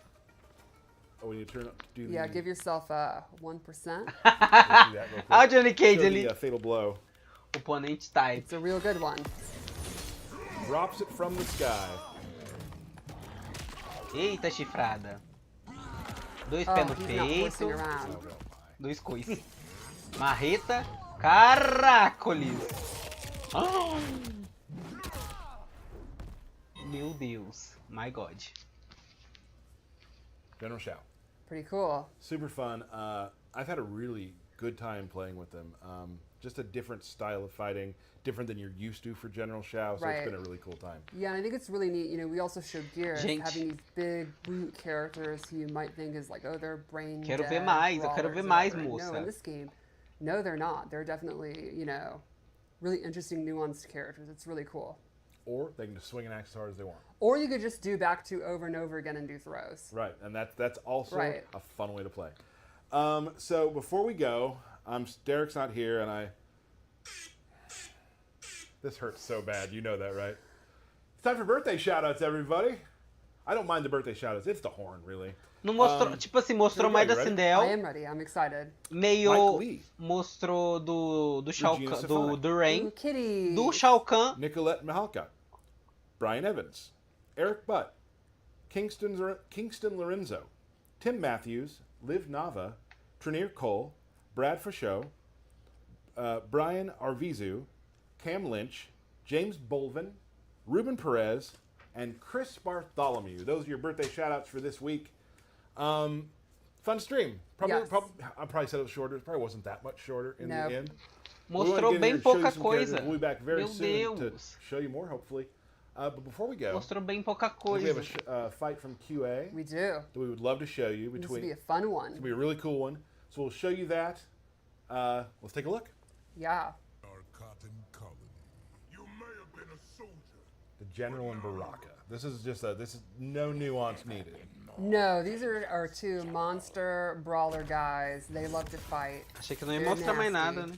Oh, we need to do Yeah, the. give yourself 1%. let's do that real quick. Ah, o Johnny Cage Show ali. the fatal blow. Oponente type. It's a real good one. Drops it from the sky. Eita, chifrada. Dois Oh, pés no he's not peito. horsing around. Dois coices. Marreta. Caracoles. Ah! Meu Deus. My God. General Shao. Pretty cool. Super fun. I've had a really good time playing with them. Just a different style of fighting, different than you're used to for General Shao. So Right. it's been a really cool time. Yeah, and I think it's really neat. You know, we also showed Gears Gente. having these big brute characters who you might think is like, oh, they're brain Quero ver dead mais, eu quero brawlers ver or mais, whatever. No, moça. in this game, no, they're not. They're definitely, you know, really interesting, nuanced characters. It's really cool. Or they can just swing an axe as hard as they want. Or you could just do back to over and over again and do throws. Right, and that's also Right. a fun way to play. So before we go, Derek's not here, and this hurts so bad. You know that, right? It's time for birthday shoutouts, everybody. I don't mind the birthday shoutouts. It's the horn, really. Não mostrou, tipo assim, mostrou mais da right? I Sindel, am ready. I'm excited. meio Mike Lee. mostrou do Shao Regina Kahn, Safari. do Rain, Ooh, kitty. do Shao Kahn, Nicolette Mihalka, Brian Evans, Eric Butt, Kingston Lorenzo, Tim Matthews, Liv Nava, Trinier Cole, Brad Fauchot, Brian Arvizu, Cam Lynch, James Bolvin, Ruben Perez, and Chris Bartholomew. Those are your birthday shout-outs for this week. Fun stream. Yes. I probably said it was shorter. It probably wasn't that much shorter in No. the end. mostrou We wanna get in bem here and show you pouca some characters. coisa. We'll be back very Meu soon to Deus. show you more, hopefully. But before we go, Mostrou bem pouca we have coisa. a fight from QA We do. that we would love to show you. This will be a fun one. It's gonna be a really cool one. So we'll show you that. Let's take a look. Yeah. Our cotton colony. You may have been a soldier. The General and Baraka. This is no nuance needed. No, these are two monster brawler guys. They love to fight. Achei que não ia They're mostrar mais nasty. nada, né?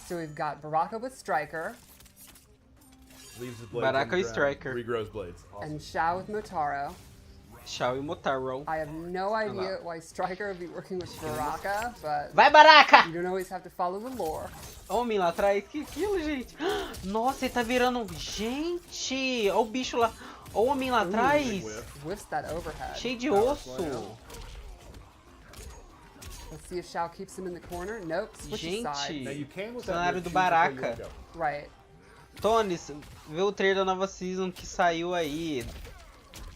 So we've got Baraka with Striker Leaves his blades Baraka on the e ground, Striker. regrows blades. Awesome. and Shao with Motaro. Shao e Motaro. I have no idea why Striker would be working with Baraka, but Vai, Baraka! you don't always have to follow the lore. Homem lá atrás, que aquilo, gente? Nossa, ele tá virando... Gente, olha o bicho lá. Olha o homem lá atrás. Whiffs that overhead. Cheio de osso. Let's see if Shao keeps him in the corner. Nope, switches Now sides. you can with Cenário that do move, choose before you Baraka. let go. Right. Tony, vê o trailer da nova season que saiu aí.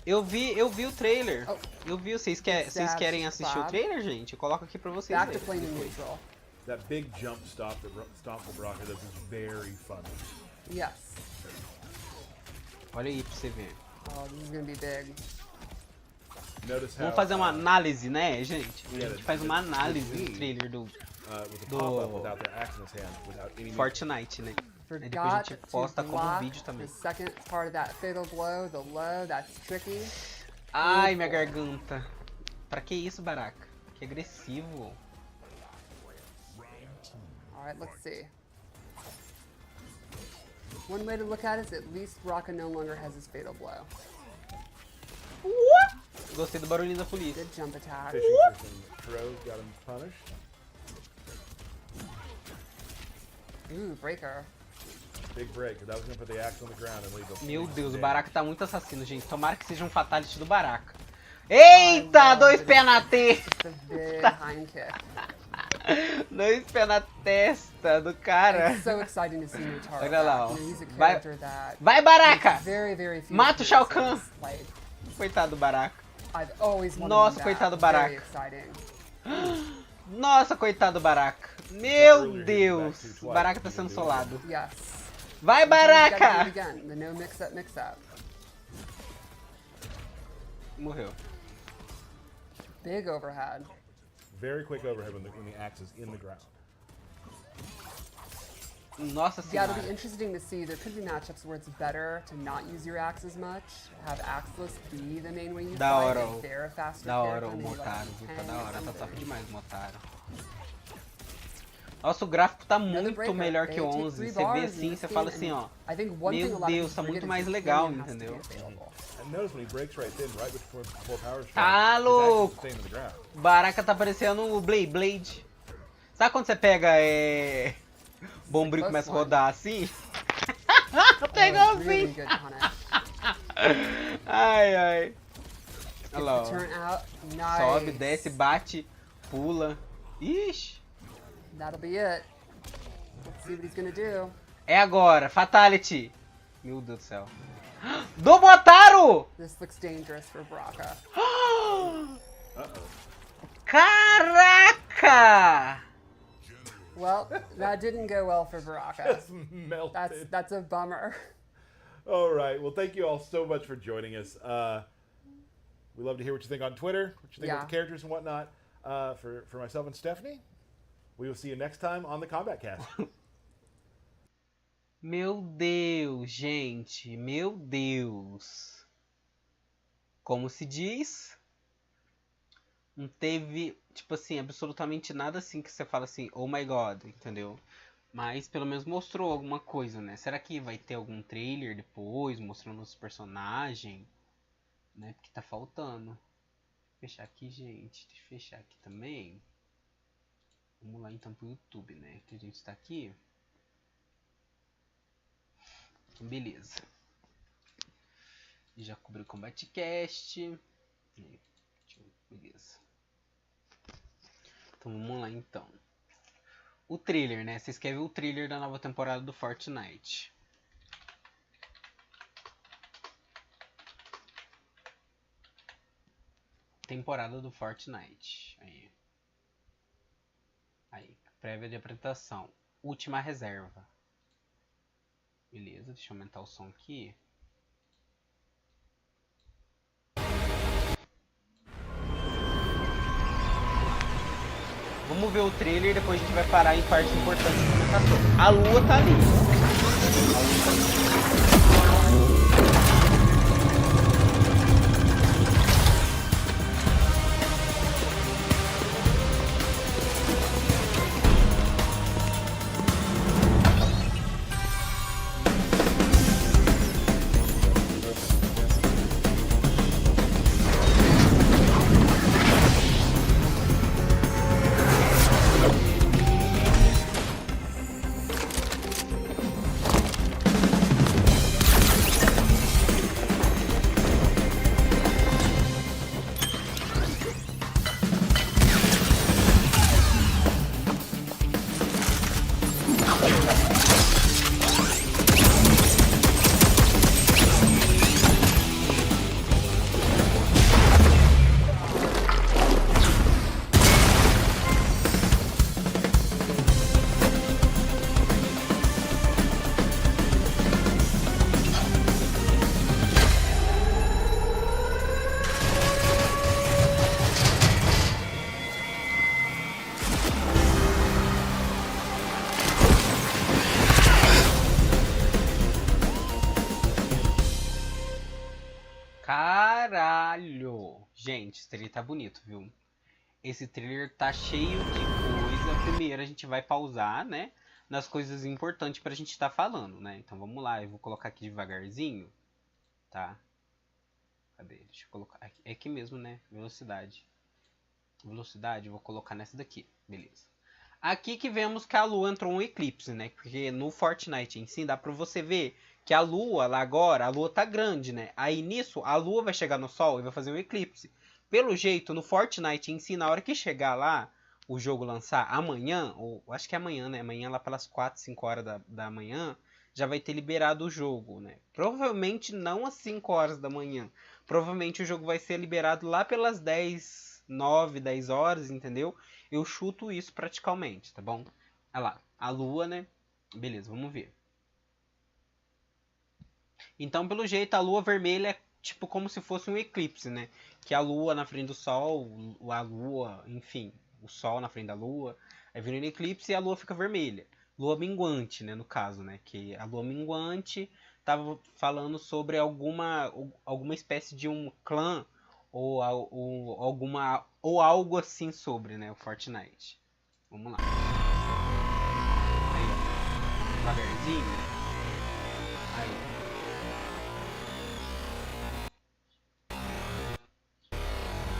Eu vi o trailer. Oh. Eu vi, vocês querem assistir o trailer, gente? Eu coloco aqui pra vocês Back to verem. playing in neutral. That big jump stomp that Baraka does is very funny. Yes. Olha aí pra você ver. Oh, this is gonna be big. Notice how Vamos fazer uma análise, né, gente? A Yeah, gente faz uma análise the do trailer do with the pop-up without their axe in his hand, without any Fortnite, né? Aí depois a Forgot gente to posta como block vídeo também. the second part of that fatal blow, the low, that's tricky. Ai, minha garganta. Pra que isso, Baraka? Que agressivo. Alright, let's see. One way to look at it is at least Baraka no longer has his fatal blow. Gostei do barulhinho da polícia. Good jump attack. fishing for some throws, got him punished. Ooh, breaker. Big break, because I was going to put the axe on the ground and leave the Meu police Deus, o dead. Baraka tá muito assassino, gente. Tomara que seja um fatality do Baraka. Eita, dois pés na testa. Just a big hind kick. Dois pés na testa do cara. It's so exciting to see Motaro. Olha lá, back. ó. You know, he's a Vai, character that vai, Baraka! makes very, very few Mata o Shao Kahn. appearances. Like, Coitado do Baraka. I've always wanted Nossa, him back. coitado do Very Baraka. exciting. Nossa, coitado do Baraka. Meu Earlier, Deus. he was back O too Baraka tá twice. sendo solado. Yes. Vai, Sometimes you gotta do it Baraka! again. The no mix up, mix up. Morreu. Big overhead. Very quick overhead when the axe is in the ground. Nossa Yeah, it'll senhora. be interesting to see. There could be matchups where it's better to not use your axe as much, have axeless be the main way you Da fight, hora, if they're a faster Da hora character, o maybe like Motaro, viu? Tá Kang da or hora, tá top something. demais o Motaro. Nossa, o gráfico tá muito breaker. melhor que They o take 11. three Você vê bars in assim, this você game, fala assim, and ó. I think one thing a Meu lot of Deus, people tá forget muito is mais his legal, premium has to be entendeu? available. And notice when he breaks right then, right before power strike, Tá his axe is louco. staying on the ground. Baraka tá parecendo o Blade. Sabe quando você pega Bombril e começa a rodar assim? Pegou Really assim. good punish. Ai, ai. Olha Gets lá, the ó. turn out. Nice. Sobe, desce, bate, pula. Ixi. That'll be it. Let's see what he's gonna do. É agora, Fatality. Meu Deus do céu. Do Motaro! This looks dangerous for Baraka. Caraca! Well, that didn't go well for Baraka. Melted. That's a bummer. All right. Well, thank you all so much for joining us. We love to hear what you think on Twitter, what you think about the characters and whatnot. For myself and Stephanie, we will see you next time on the Kombat Kast. Meu Deus, gente. Meu Deus. Como se diz? Não teve, tipo assim, absolutamente nada assim que você fala assim, oh my god, entendeu? Mas pelo menos mostrou alguma coisa, né? Será que vai ter algum trailer depois, mostrando os personagens? Né? Porque tá faltando. Vou fechar aqui, gente. Deixa eu fechar aqui também. Vamos lá então pro YouTube, né? Que a gente tá aqui. Beleza. Já cobri o Kombat Kast. Beleza. Então vamos lá então. O trailer, né? Vocês querem ver o trailer da nova temporada do Fortnite. Temporada do Fortnite. Aí. Prévia de apresentação. Última reserva. Beleza, deixa eu aumentar o som aqui. Vamos ver o trailer e depois a gente vai parar em partes importantes da apresentação. A lua tá ali. caralho. Gente, esse trailer tá bonito, viu? Esse trailer tá cheio de coisa. Primeiro a gente vai pausar, né? Nas coisas importantes pra gente estar falando, né? Então vamos lá, eu vou colocar aqui devagarzinho, tá? Cadê? Deixa eu colocar. É aqui mesmo, né? Velocidade. Velocidade, eu vou colocar nessa daqui. Beleza. Aqui que vemos que a lua entrou um eclipse, né? Porque no Fortnite em si dá pra você ver que a lua lá agora, a lua tá grande, né? Aí nisso, a lua vai chegar no sol e vai fazer um eclipse. Pelo jeito, no Fortnite em si, na hora que chegar lá, o jogo lançar amanhã, ou acho que é amanhã, né? Amanhã lá pelas 4, 5 horas da manhã, já vai ter liberado o jogo, né? Provavelmente não às 5 horas da manhã. Provavelmente o jogo vai ser liberado lá pelas 10, 9, 10 horas, entendeu? Eu chuto isso praticamente, tá bom? Olha lá, a lua, né? Beleza, vamos ver. Então, pelo jeito, a lua vermelha é tipo como se fosse um eclipse, né? Que a lua na frente do sol, a lua, enfim, o sol na frente da lua, aí vira um eclipse e a lua fica vermelha. Lua minguante, né, no caso, né? Que a lua minguante tava falando sobre alguma espécie de um clã ou alguma ou algo assim sobre, né, o Fortnite. Vamos lá. Aí, ó. Devagarzinho. Aí.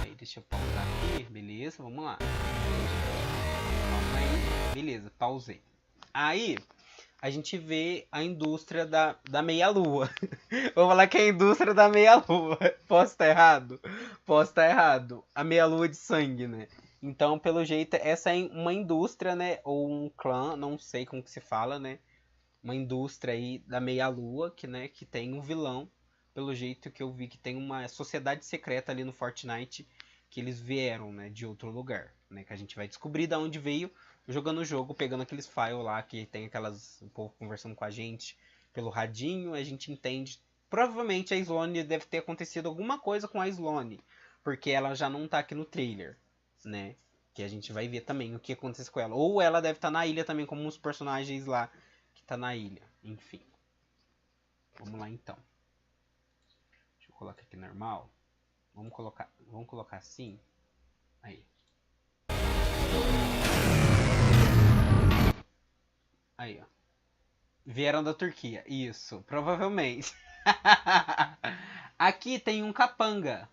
Aí, deixa eu pausar aqui. Beleza, vamos lá. Calma aí. Beleza, pausei. Aí, a gente vê a indústria da meia-lua. Vou falar que é a indústria da meia-lua. Posso estar errado? Posso estar errado. A meia-lua de sangue, né? Então, pelo jeito, essa é uma indústria, né? Ou um clã, não sei como que se fala, né? Uma indústria aí da meia-lua, que, né, que tem um vilão. Pelo jeito que eu vi que tem uma sociedade secreta ali no Fortnite que eles vieram, né, de outro lugar, né? Que a gente vai descobrir de onde veio jogando o jogo, pegando aqueles files lá que tem aquelas, o povo conversando com a gente pelo radinho, a gente entende. Provavelmente a Sloane deve ter acontecido alguma coisa com a Sloane, porque ela já não tá aqui no trailer, né? Que a gente vai ver também o que acontece com ela. Ou ela deve estar na ilha também, como os personagens lá que tá na ilha. Enfim. Vamos lá então. Deixa eu colocar aqui normal. Vamos colocar assim. Aí. Aí, ó. Vieram da Turquia. Isso, provavelmente. Aqui tem um capanga.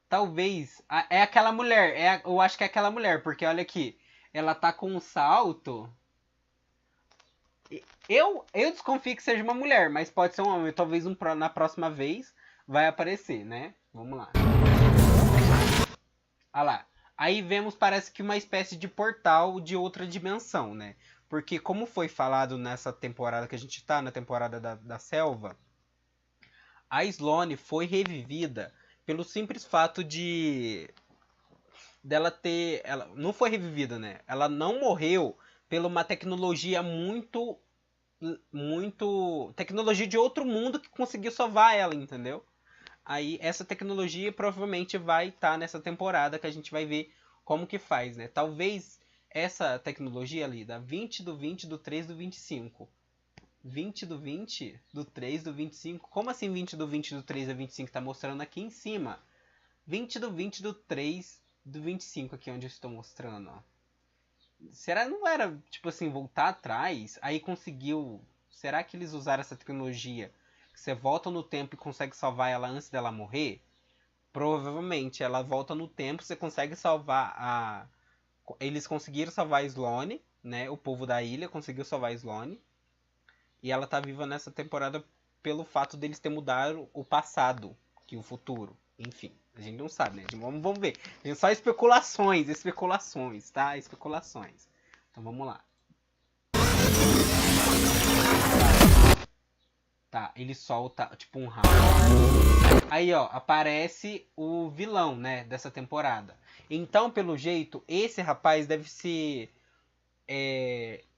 Talvez. É aquela mulher. Eu acho que é aquela mulher, porque olha aqui. Ela tá com um salto. Eu desconfio que seja uma mulher, mas pode ser um homem. Talvez na próxima vez vai aparecer, né? Vamos lá. Olha lá. Aí vemos, parece que uma espécie de portal de outra dimensão, né? Porque como foi falado nessa temporada que a gente tá, na temporada da selva, a Sloane foi revivida pelo simples fato dela ter... Ela não foi revivida, né? Ela não morreu pela uma tecnologia muito tecnologia de outro mundo que conseguiu salvar ela, entendeu? Aí essa tecnologia provavelmente vai estar nessa temporada que a gente vai ver como que faz, né? Talvez essa tecnologia ali da 20 do 20 do 3 do 25. 20 do 20 do 3 do 25. Como assim 20 do 20 do 3 do 25? Tá mostrando aqui em cima. 20 do 20 do 3 do 25 aqui onde eu estou mostrando, ó. Será que não era, tipo assim, voltar atrás? Aí conseguiu... Será que eles usaram essa tecnologia? Que você volta no tempo e consegue salvar ela antes dela morrer? Provavelmente. Ela volta no tempo, você consegue salvar a... Eles conseguiram salvar a Sloane, né? O povo da ilha conseguiu salvar a Sloane. E ela tá viva nessa temporada pelo fato deles ter mudado o passado que o futuro. Enfim, a gente não sabe, né? Vamos ver. Só especulações, tá? Especulações. Então vamos lá. Tá, ele solta tipo um raio. Aí, ó, aparece o vilão, né, dessa temporada. Então, pelo jeito, esse rapaz deve ser...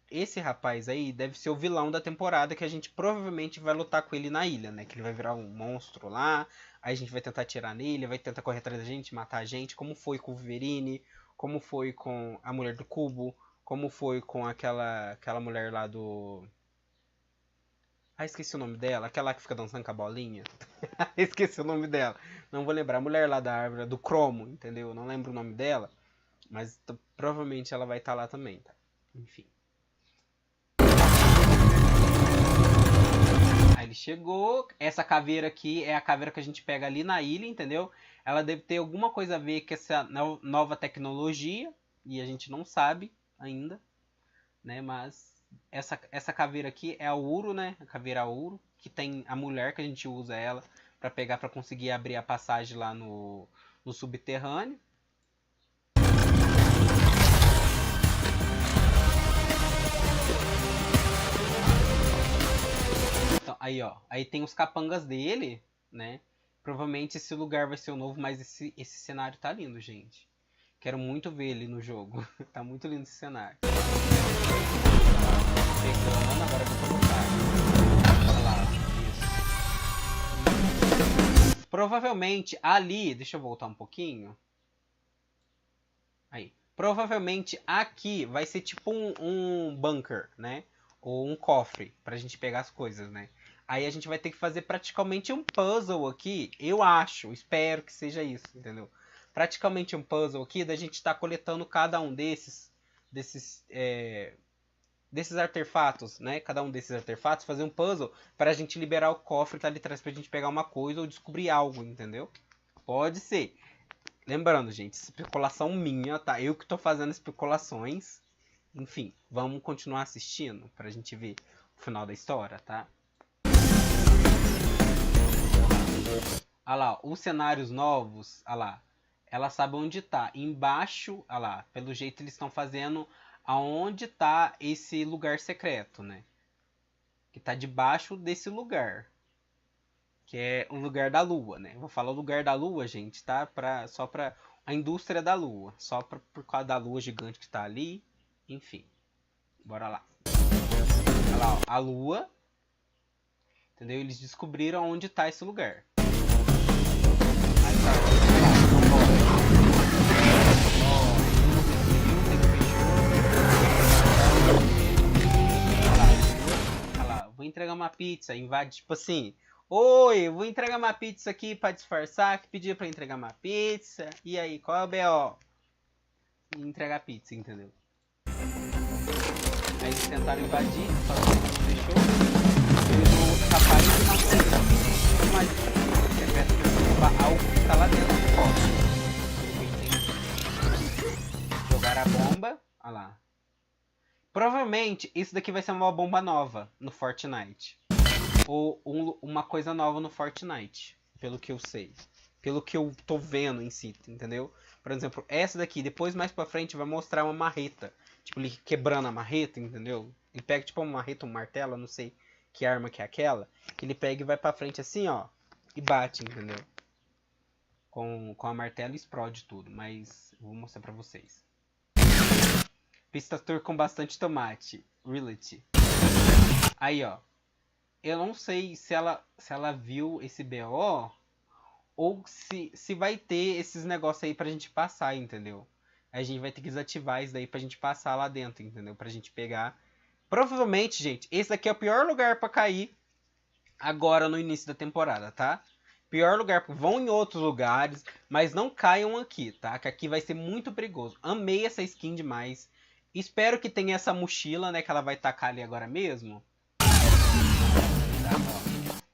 Esse rapaz aí deve ser o vilão da temporada que a gente provavelmente vai lutar com ele na ilha, né? Que ele vai virar um monstro lá, aí a gente vai tentar atirar nele, vai tentar correr atrás da gente, matar a gente, como foi com o Wolverine, como foi com a mulher do cubo, como foi com aquela mulher lá do... Ah, esqueci o nome dela. Aquela que fica dançando com a bolinha. Esqueci o nome dela. Não vou lembrar. A mulher lá da árvore, do cromo, entendeu? Não lembro o nome dela. Mas provavelmente ela vai estar lá também, tá? Enfim. Aí ele chegou. Essa caveira aqui é a caveira que a gente pega ali na ilha, entendeu? Ela deve ter alguma coisa a ver com essa nova tecnologia. E a gente não sabe ainda, né? Mas essa caveira aqui é a ouro, né? A caveira ouro. Que tem a mulher que a gente usa ela pra pegar, pra conseguir abrir a passagem lá no subterrâneo. Então, aí, ó. Aí tem os capangas dele, né? Provavelmente esse lugar vai ser o novo, mas esse cenário tá lindo, gente. Quero muito ver ele no jogo. Tá muito lindo esse cenário. Pegando, agora eu vou colocar. Olha lá. Isso. Provavelmente ali... Deixa eu voltar um pouquinho. Aí. Provavelmente aqui vai ser tipo um bunker, né? Ou um cofre pra gente pegar as coisas, né? Aí a gente vai ter que fazer praticamente um puzzle aqui. Eu acho, espero que seja isso, entendeu? Praticamente um puzzle aqui da gente estar coletando cada um desses artefatos, né? Cada um desses artefatos, fazer um puzzle para a gente liberar o cofre que tá ali atrás pra gente pegar uma coisa ou descobrir algo, entendeu? Pode ser. Lembrando, gente, especulação minha, tá? Eu que tô fazendo especulações. Enfim, vamos continuar assistindo pra gente ver o final da história, tá? Olha lá, os cenários novos, olha lá. Ela sabe onde tá. Embaixo, olha lá, pelo jeito eles estão fazendo aonde tá esse lugar secreto, né? Que tá debaixo desse lugar. Que é o lugar da lua, né? Vou falar o lugar da lua, gente, tá? Só pra a indústria da lua. Só por causa da lua gigante que tá ali. Enfim. Bora lá. Olha lá, ó, a lua. Entendeu? Eles descobriram onde tá esse lugar. Aí tá, olha lá, vou entregar uma pizza, invade, tipo assim... Oi, vou entregar uma pizza aqui pra disfarçar, que pediu pra entregar uma pizza. E aí, qual é o B.O.? Entregar pizza, entendeu? Aí eles tentaram invadir, só que não deixou. Eles vão escapar de uma coisa. Mas secreto que roubar algo que tá lá dentro do cofre. Jogar a bomba. Olha lá. Provavelmente isso daqui vai ser uma bomba nova no Fortnite. Ou uma coisa nova no Fortnite. Pelo que eu sei. Pelo que eu tô vendo em si, entendeu? Por exemplo, essa daqui, depois mais pra frente vai mostrar uma marreta. Tipo, ele quebrando a marreta, entendeu? Ele pega tipo uma marreta, um martelo, eu não sei que arma que é aquela. Que ele pega e vai pra frente assim, ó. E bate, entendeu? Com a martela e explode tudo. Mas eu vou mostrar pra vocês. Pista tour com bastante tomate. Reality. Aí, ó. Eu não sei se ela viu esse BO ou se vai ter esses negócios aí pra gente passar, entendeu? Aí a gente vai ter que desativar isso daí pra gente passar lá dentro, entendeu? Pra gente pegar. Provavelmente, gente, esse daqui é o pior lugar pra cair agora no início da temporada, tá? Pior lugar, vão em outros lugares, mas não caiam aqui, tá? Que aqui vai ser muito perigoso. Amei essa skin demais. Espero que tenha essa mochila, né? Que ela vai tacar ali agora mesmo.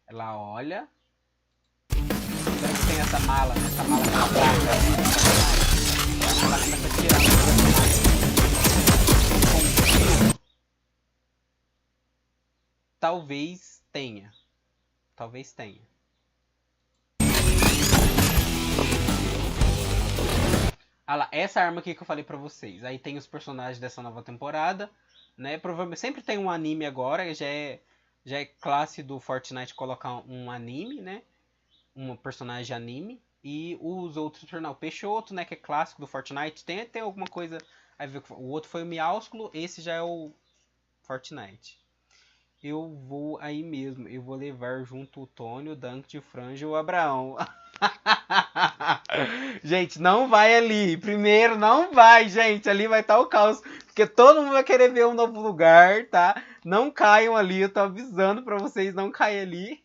Ela olha. Espero que tenha essa mala, né? Essa mala com a placa. Ela começa a tirar. Talvez tenha. Talvez tenha. Ah lá, essa arma aqui que eu falei pra vocês. Aí tem os personagens dessa nova temporada, né? Provavelmente sempre tem um anime agora, já é classe do Fortnite colocar um anime, né? Um personagem anime. E os outros personagens. O Peixoto, né? Que é clássico do Fortnite. Tem alguma coisa a ver com... O outro foi o Miásculo, esse já é o Fortnite. Eu vou aí mesmo. Eu vou levar junto o Tônio, o Dunk de Franja e o Abraão. Gente, não vai ali. Primeiro, não vai, gente. Ali vai estar o caos. Porque todo mundo vai querer ver um novo lugar, tá? Não caiam ali, eu tô avisando pra vocês não caírem ali.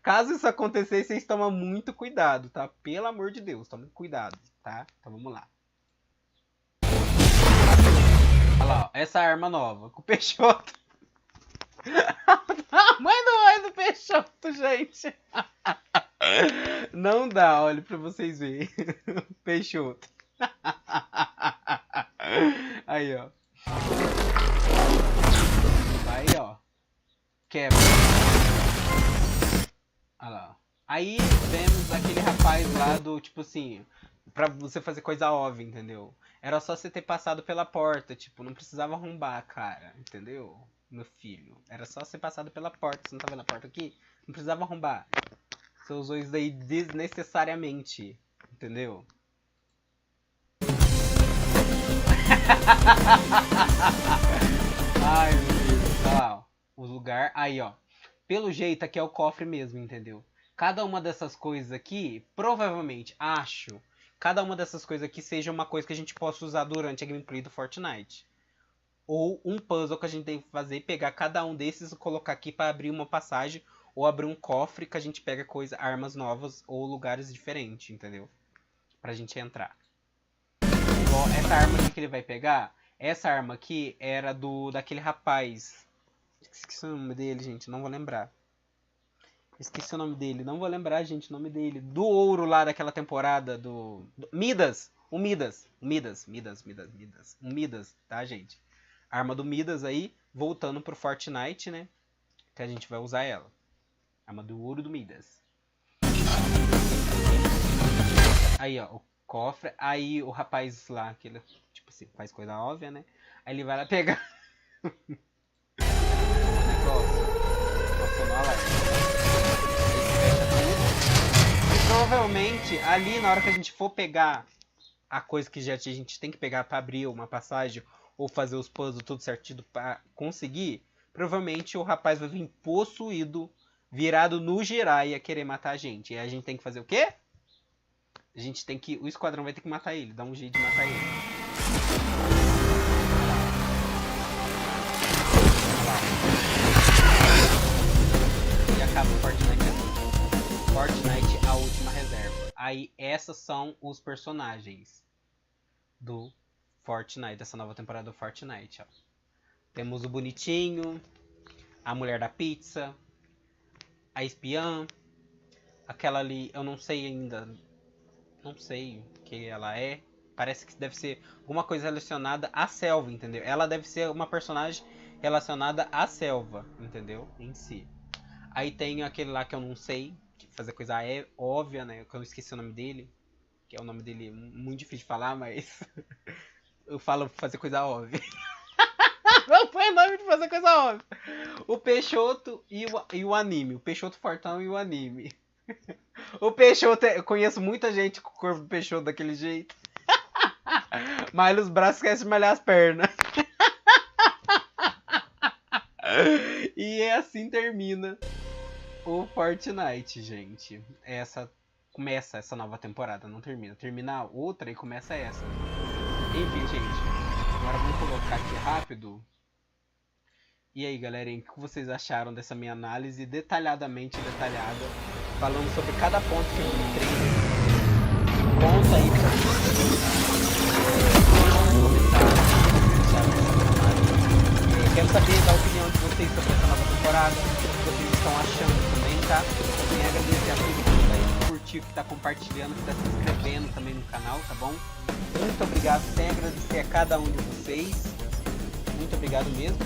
Caso isso acontecer, vocês tomam muito cuidado, tá? Pelo amor de Deus, tomem cuidado, tá? Então vamos lá. Olha lá, ó, essa arma nova, com o Peixoto. Tamanho do olho do Peixoto, gente. Não dá, olha pra vocês verem. Peixoto. Aí, ó. Aí, ó. Quebra. Olha lá. Aí vemos aquele rapaz lá do, tipo assim, pra você fazer coisa óbvia, entendeu? Era só você ter passado pela porta, tipo, não precisava arrombar, cara, entendeu? Meu filho. Era só ser passado pela porta, você não tá vendo a porta aqui? Não precisava arrombar. Você usou isso daí desnecessariamente, entendeu? Ai, meu Deus. Olha lá, ó. O lugar. Aí, ó. Pelo jeito, aqui é o cofre mesmo, entendeu? Cada uma dessas coisas aqui, provavelmente, acho, cada uma dessas coisas aqui seja uma coisa que a gente possa usar durante a gameplay do Fortnite. Ou um puzzle que a gente tem que fazer, pegar cada um desses e colocar aqui para abrir uma passagem, ou abrir um cofre que a gente pega coisa, armas novas ou lugares diferentes, entendeu? Pra gente entrar. Igual essa arma aqui que ele vai pegar, essa arma aqui era daquele rapaz. Esqueci o nome dele, gente, não vou lembrar. Esqueci o nome dele, não vou lembrar, gente, o nome dele. Do ouro lá daquela temporada do Midas. O Midas, tá, gente? A arma do Midas aí, voltando pro Fortnite, né? Que a gente vai usar ela. Arma do ouro do Midas. Aí, ó, o cofre. Aí o rapaz lá, que ele, tipo assim, faz coisa óbvia, né? Aí ele vai lá pegar o negócio. Nossa, não alerta. Provavelmente, ali na hora que a gente for pegar a coisa que já a gente tem que pegar para abrir uma passagem ou fazer os puzzles tudo certinho para conseguir, provavelmente o rapaz vai vir possuído, virado no geral e ia querer matar a gente. E a gente tem que fazer o quê? A gente tem que... O esquadrão vai ter que matar ele, dar um jeito de matar ele. E acaba o Fortnite aqui. Fortnite, a última reserva. Aí, essas são os personagens do Fortnite, dessa nova temporada do Fortnite, ó. Temos o bonitinho, a mulher da pizza, a espiã, aquela ali, eu não sei ainda, não sei o que ela é. Parece que deve ser alguma coisa relacionada à selva, entendeu? Ela deve ser uma personagem relacionada à selva, entendeu? Em si. Aí tem aquele lá que eu não sei, que fazer coisa óbvia, né? Que eu esqueci o nome dele. Que é o nome dele muito difícil de falar, mas eu falo fazer coisa óbvia. Não põe nome de fazer coisa óbvia. O Peixoto e o anime. O Peixoto fortão e o anime. O Peixoto, eu conheço muita gente com o corpo do Peixoto daquele jeito. Malha os braços, esquece de malhar as pernas. E assim termina o Fortnite, gente. Começa essa nova temporada, não termina. Termina a outra e começa essa. Enfim, gente. Agora vamos colocar aqui rápido. E aí, galerinha, o que vocês acharam dessa minha análise detalhadamente detalhada, falando sobre cada ponto que eu entrei. Conta aí pra quero saber da opinião de vocês sobre essa nova temporada, o que vocês estão achando também, tá? Também agradecer a todo mundo aí que curtiu, que tá compartilhando, que tá se inscrevendo também no canal, tá bom? Muito obrigado, sem agradecer a cada um de vocês. Muito obrigado mesmo.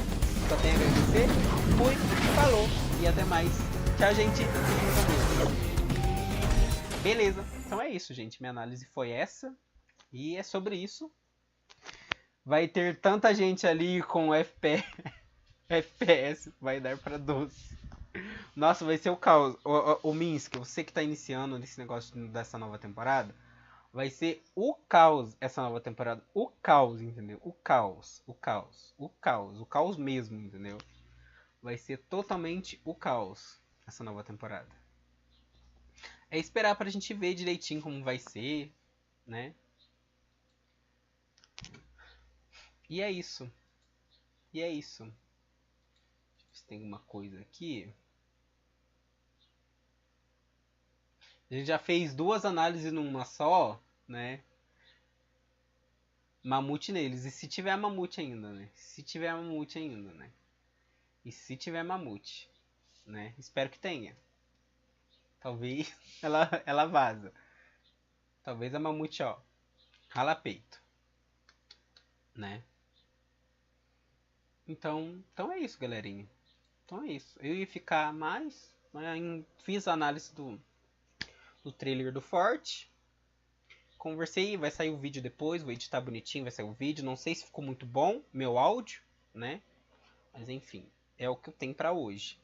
Só tenho a agradecer. Fui, falou e até mais. Tchau, gente. Beleza, então é isso, gente. Minha análise foi essa. E é sobre isso. Vai ter tanta gente ali com FPS, vai dar pra 12. Nossa, vai ser o caos. O Minsk, você que tá iniciando nesse negócio dessa nova temporada, vai ser o caos essa nova temporada. O caos, entendeu? O caos mesmo, entendeu? Vai ser totalmente o caos essa nova temporada. É esperar pra gente ver direitinho como vai ser, né? E é isso. se tem uma coisa aqui. A gente já fez 2 análises numa só, né? Mamute neles. E se tiver mamute ainda, né? Se tiver mamute ainda, né? E se tiver mamute, né? Espero que tenha. Talvez ela vaza. Talvez a mamute, ó, rala peito, né? Então é isso, galerinha. Então é isso. Eu ia ficar mais, mas fiz a análise do trailer do Forte. Conversei, vai sair o vídeo depois, vou editar bonitinho, vai sair o vídeo. Não sei se ficou muito bom, meu áudio, né? Mas enfim, é o que eu tenho pra hoje.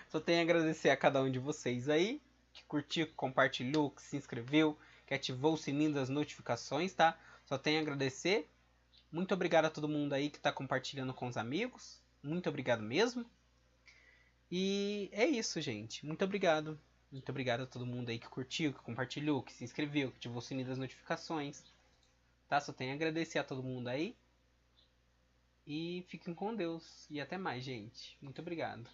Só tenho a agradecer a cada um de vocês aí, que curtiu, que compartilhou, que se inscreveu, que ativou o sininho das notificações, tá? Só tenho a agradecer. Muito obrigado a todo mundo aí que tá compartilhando com os amigos. Muito obrigado mesmo. E é isso, gente. Muito obrigado. Muito obrigado a todo mundo aí que curtiu, que compartilhou, que se inscreveu, que ativou o sininho das notificações. Tá? Só tenho a agradecer a todo mundo aí. E fiquem com Deus. E até mais, gente. Muito obrigado.